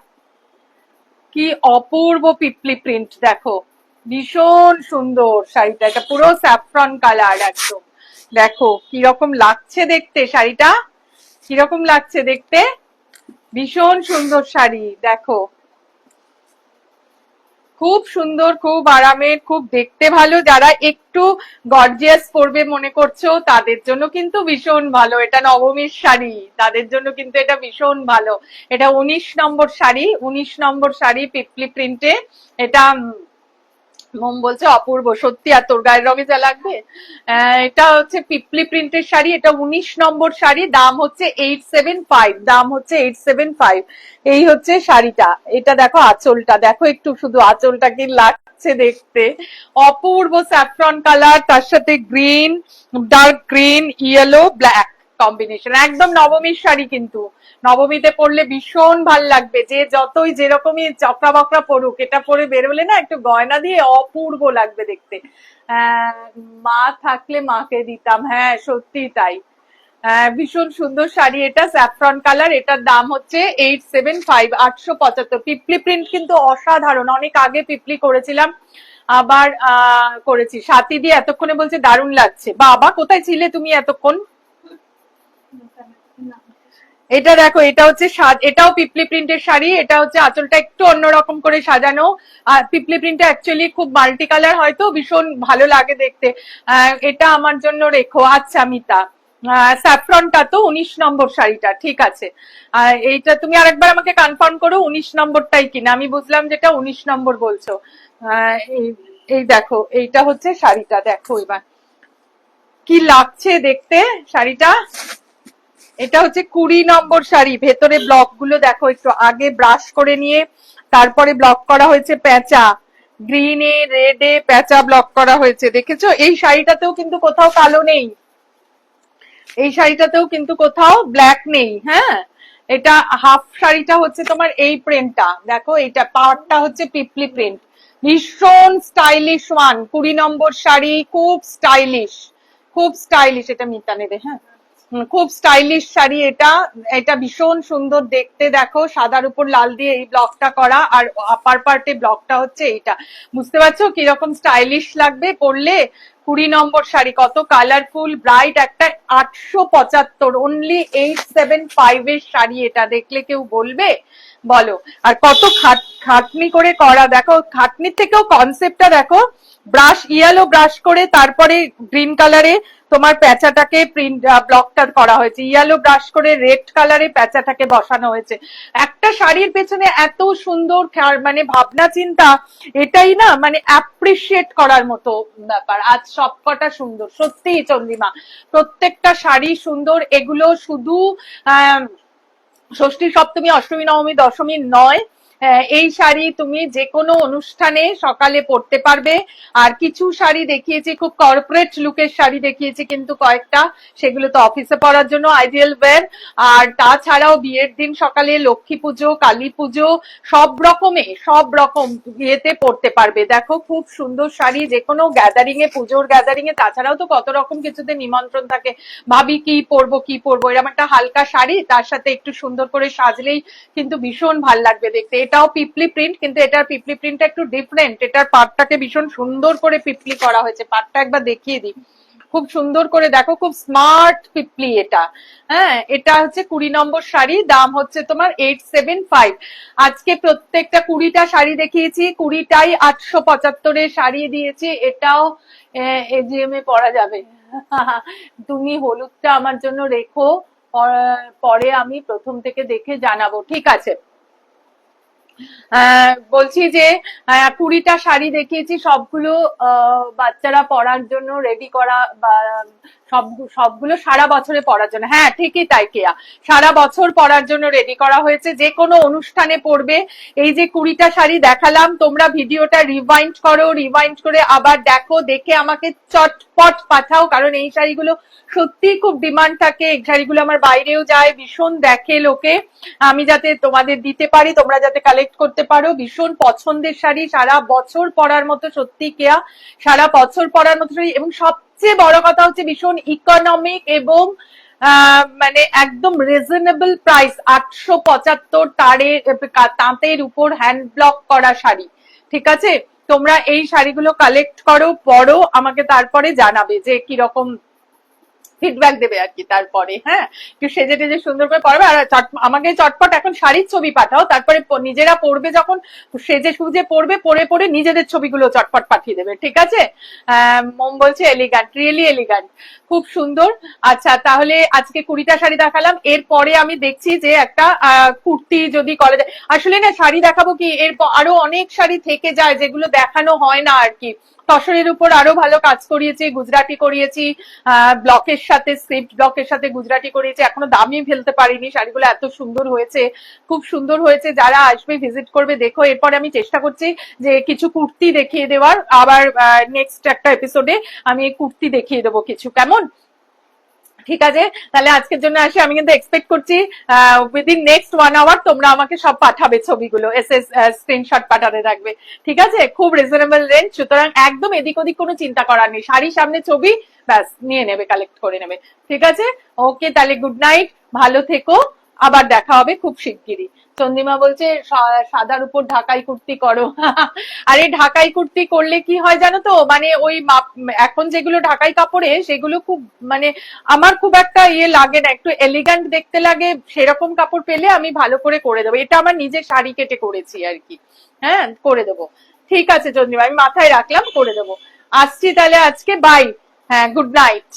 কি অপূর্ব পিপলি প্রিন্ট, দেখো ভীষণ সুন্দর শাড়িটা, এটা পুরো স্যাফরন কালার একদম, দেখো কিরকম লাগছে দেখতে শাড়িটা, কিরকম লাগছে দেখতে, ভীষণ সুন্দর শাড়ি দেখো, খুব সুন্দর, খুব আরামের, খুব দেখতে ভালো। যারা একটু গর্জিয়াস পরবে মনে করছো তাদের জন্য কিন্তু ভীষণ ভালো, এটা নবমীর শাড়ি, তাদের জন্য কিন্তু এটা ভীষণ ভালো। এটা 19 নম্বর শাড়ি, 19 নম্বর শাড়ি পিপলি প্রিন্টে। এটা মোম বলছে অপূর্ব, সত্যি আর তোর গায়ের রঙে যা লাগবে। এটা হচ্ছে পিপলি প্রিন্টের শাড়ি, এটা 19 নম্বর শাড়ি, দাম হচ্ছে 875, দাম হচ্ছে 875। এই হচ্ছে শাড়িটা, এটা দেখো আঁচলটা দেখো একটু, শুধু আঁচলটা কি লাগ লাগছে দেখতে, অপূর্ব স্যাফরন কালার, তার সাথে green, dark green, yellow, black combination, একদম নবমীর শাড়ি। কিন্তু নবমীতে পরলে ভীষণ ভাল লাগবে, যে যতই যেরকমই চকরা বকরা পড়ুক, এটা পরে বেরোলে না একটু গয়না দিয়ে অপূর্ব লাগবে দেখতে। মা থাকলে মাকে দিতাম, হ্যাঁ সত্যি তাই। ভীষণ সুন্দর শাড়ি, এটা স্যাফরন কালার, এটার দাম হচ্ছে 875, 875। পিপলি প্রিন্ট কিন্তু অসাধারণ, অনেক আগে পিপলি করেছিলাম, আবার করেছি। সাথী দিয়ে এতক্ষণে বলছে দারুণ লাগছে। বাবা কোথায় ছিলে তুমি এতক্ষণ? এটা দেখো, এটা হচ্ছে এটাও পিপলি প্রিন্টের শাড়ি, এটা হচ্ছে আঁচলটা একটু অন্যরকম করে সাজানো। আর পিপলি প্রিন্টটা অ্যাকচুয়ালি খুব মাল্টি কালার, হয়তো ভীষণ ভালো লাগে দেখতে। এটা আমার জন্য রেখো। আচ্ছা মিতা, স্যাফরনটা তো 19 নম্বর শাড়িটা, ঠিক আছে। এইটা তুমি আরেকবার আমাকে কনফার্ম করো 19 নম্বরটাই কিনা, আমি বুঝলাম যেটা 19 নম্বর বলছো। এই দেখো, এইটা হচ্ছে শাড়িটা, দেখো এবার কি লাগছে দেখতে শাড়িটা। এটা হচ্ছে 20 নম্বর শাড়ি, ভেতরে ব্লক গুলো দেখো, একটু আগে ব্রাশ করে নিয়ে তারপরে ব্লক করা হয়েছে পেঁচা, গ্রিনে রেডে পেঁচা ব্লক করা হয়েছে, দেখেছো? এই শাড়িটাতেও কিন্তু কোথাও কালো নেই, এই শাড়িটাতেও কিন্তু কোথাও ব্ল্যাক নেই। হ্যাঁ, এটা হাফ শাড়িটা হচ্ছে তোমার এই প্রিন্টটা দেখো, এটা পাওয়ারটা হচ্ছে পিপলি প্রিন্ট, ভীষণ স্টাইলিশ ওয়ান। 20 নম্বর শাড়ি, খুব স্টাইলিশ, খুব স্টাইলিশ। এটা মিতা নেবে, হ্যাঁ খুব স্টাইলিশ শাড়ি এটা। এটা ভীষণ সুন্দর দেখতে, দেখো সাদার উপর লাল দিয়ে এই ব্লকটা করা, আর আপার পার্টে ব্লকটা হচ্ছে এইটা। বুঝতে পারছো কিরকম স্টাইলিশ লাগবে পরলে? 20 নম্বর শাড়ি, কত কালারফুল ব্রাইট একটা। 875, অনলি 875 এর শাড়ি এটা, দেখলে কেউ বলবে? বলো। আর কত খাটনি করে করা, দেখো খাটনির থেকেও কনসেপ্টটা দেখো। ব্রাশ, ইয়েলো ব্রাশ করে তারপরে গ্রিন কালারে তোমার প্যাঁচাটাকে প্রিন্ট ব্লকটা করা হয়েছে, ইয়েলো ব্রাশ করে রেড কালারে প্যাঁচাটাকে বসানো হয়েছে। একটা শাড়ির পেছনে এত সুন্দর মানে ভাবনা চিন্তা, এটাই না মানে অ্যাপ্রিসিয়েট করার মতো ব্যাপার। আজ সবকটা সুন্দর, সত্যি চন্দ্রিমা, প্রত্যেকটা শাড়ি সুন্দর। এগুলো শুধু ষষ্ঠী, সপ্তমী, অষ্টমী, নবমী, দশমী নয়, এই শাড়ি তুমি যে কোনো অনুষ্ঠানে সকালে পরতে পারবে। আর কিছু শাড়ি দেখিয়েছি খুব কর্পোরেট লুকের শাড়ি দেখিয়েছি, কিন্তু কয়েকটা সেগুলো তো অফিসে পরার জন্য আইডিয়াল ওয়্যার। আর তাছাড়াও বিয়ের দিন সকালে, লক্ষ্মী পুজো, কালী পুজো, সব রকম বিয়েতে পরতে পারবে। দেখো খুব সুন্দর শাড়ি, যে কোনো গ্যাদারিং এ, পুজোর গ্যাদারিং এ, তাছাড়াও তো কত রকম কিছুতে নিমন্ত্রণ থাকে, ভাবি কি পরবো কি পরবো, এরকম একটা হালকা শাড়ি তার সাথে একটু সুন্দর করে সাজলেই কিন্তু ভীষণ ভাল লাগবে দেখতে। এটাও পিপলি প্রিন্ট, কিন্তু এটার পিপলি প্রিন্টটা একটু ডিফারেন্ট, এটার পাটটাকে ভীষণ সুন্দর করে পিপলি করা হয়েছে। পাটটা একবার দেখিয়ে দিই, খুব সুন্দর করে দেখো, খুব স্মার্ট পিপলি এটা। হ্যাঁ, এটা হচ্ছে 20 নম্বর শাড়ি, দাম হচ্ছে তোমার 875। আজকে প্রত্যেকটা 20টা শাড়ি দেখিয়েছি, 20টাই 875 এর শাড়ি দিয়েছি। এটাও এজিএম এ পরা যাবে। তুমি হলুদটা আমার জন্য রেখো, পরে আমি প্রথম থেকে দেখে জানাবো, ঠিক আছে? বলছি যে 20টা শাড়ি দেখিয়েছি, সবগুলো বাচ্চারা পরার জন্য রেডি করা, বা সবগুলো সারা বছরে পরার জন্য। হ্যাঁ ঠিকই তাই কেয়া, সারা বছর পরার জন্য রেডি করা হয়েছে, যে কোনো অনুষ্ঠানে পরবে। এই যে 20টা শাড়ি দেখালাম, তোমরা ভিডিওটা রিওয়াইন্ড করো, রিওয়াইন্ড করে আবার দেখো, দেখে আমাকে চটপট পাঠাও, কারণ এই শাড়িগুলো সত্যি খুব ডিমান্ড থাকে। এই শাড়িগুলো আমার বাইরেও যায়, ভীষণ দেখে লোকে, আমি যাতে তোমাদের দিতে পারি, তোমরা যাতে কালেক্ট করতে পারো। ভীষণ পছন্দের শাড়ি, সারা বছর পরার মতো, সত্যি কেয়া সারা বছর পরার মতো শাড়ি। এবং সবচেয়ে বড় কথা হচ্ছে ভীষণ ইকোনমিক এবং মানে একদম রিজনেবল প্রাইস। 875 তাঁতের উপর হ্যান্ড ব্লক করা শাড়ি, ঠিক আছে? তোমরা এই শাড়িগুলো কালেক্ট করো, পরো, আমাকে তারপরে জানাবে যে কিরকম ফিডব্যাক দেবে আর কি। তারপরে হ্যাঁ, একটু সেজে টেজে সুন্দর করে পড়বে। আর আমাকে চটপট এখন শাড়ির ছবি পাঠাও, তারপরে নিজেরা পড়বে, যখন সেজে সুজে পড়বে, পরে পরে নিজেদের ছবিগুলো চটপট পাঠিয়ে দেবে, ঠিক আছে? মোম বলছে এলিগান্ট, রিয়েলি এলিগান্ট, খুব সুন্দর। আচ্ছা, তাহলে আজকে 20টা শাড়ি দেখালাম, এরপরে আমি দেখছি যে একটা কুর্তি যদি করা যায়। আসলে না শাড়ি দেখাবো কি, এর আরো অনেক শাড়ি থেকে যায় যেগুলো দেখানো হয় না আর কি। তসরের উপর আরো ভালো কাজ করিয়েছি, গুজরাটি করিয়েছি, ব্লকের সাথে স্ক্রিপ্ট ব্লকের সাথে গুজরাটি করিয়েছি, এখনো দামই ফেলতে পারিনি, শাড়িগুলো এত সুন্দর হয়েছে, খুব সুন্দর হয়েছে। যারা আসবে ভিজিট করবে দেখো। এরপরে আমি চেষ্টা করছি যে কিছু কুর্তি দেখিয়ে দেওয়ার, আবার নেক্সট একটা এপিসোডে আমি কুর্তি দেখিয়ে দেবো কিছু, কেমন? ঠিক আছে, তাহলে আজকের জন্য আসি। আমি কিন্তু এক্সপেক্ট করছি উইদিন নেক্সট 1 আওয়ার তোমরা আমাকে সব পাঠাবে ছবিগুলো, স্ক্রিনশট পাঠাতে থাকবে। ঠিক আছে, খুব রিজনেবল রেঞ্জ, সুতরাং একদম এদিক ওদিক কোনো চিন্তা করার নেই, শাড়ি সামনে ছবি ব্যাস নিয়ে নেবে, কালেক্ট করে নেবে। ঠিক আছে, ওকে, তাহলে গুড নাইট, ভালো থেকো, আবার দেখা হবে খুব শিগগিরই। চন্দিমা বলছে সাদার উপর ঢাকাই কুর্তি করো। আরে ঢাকাই কুর্তি করলে কি হয় জানো তো, মানে ওই এখন যেগুলো ঢাকাই কাপড়ে সেগুলো খুব মানে আমার খুব একটা ইয়ে লাগে না, একটু এলিগ্যান্ট দেখতে লাগে, সেরকম কাপড় পেলে আমি ভালো করে দেবো। এটা আমার নিজের শাড়ি কেটে করেছি আর কি, হ্যাঁ করে দেবো। ঠিক আছে চন্দ্রিমা, আমি মাথায় রাখলাম, করে দেবো। আসছি তাহলে আজকে, বাই। হ্যাঁ, গুড নাইট।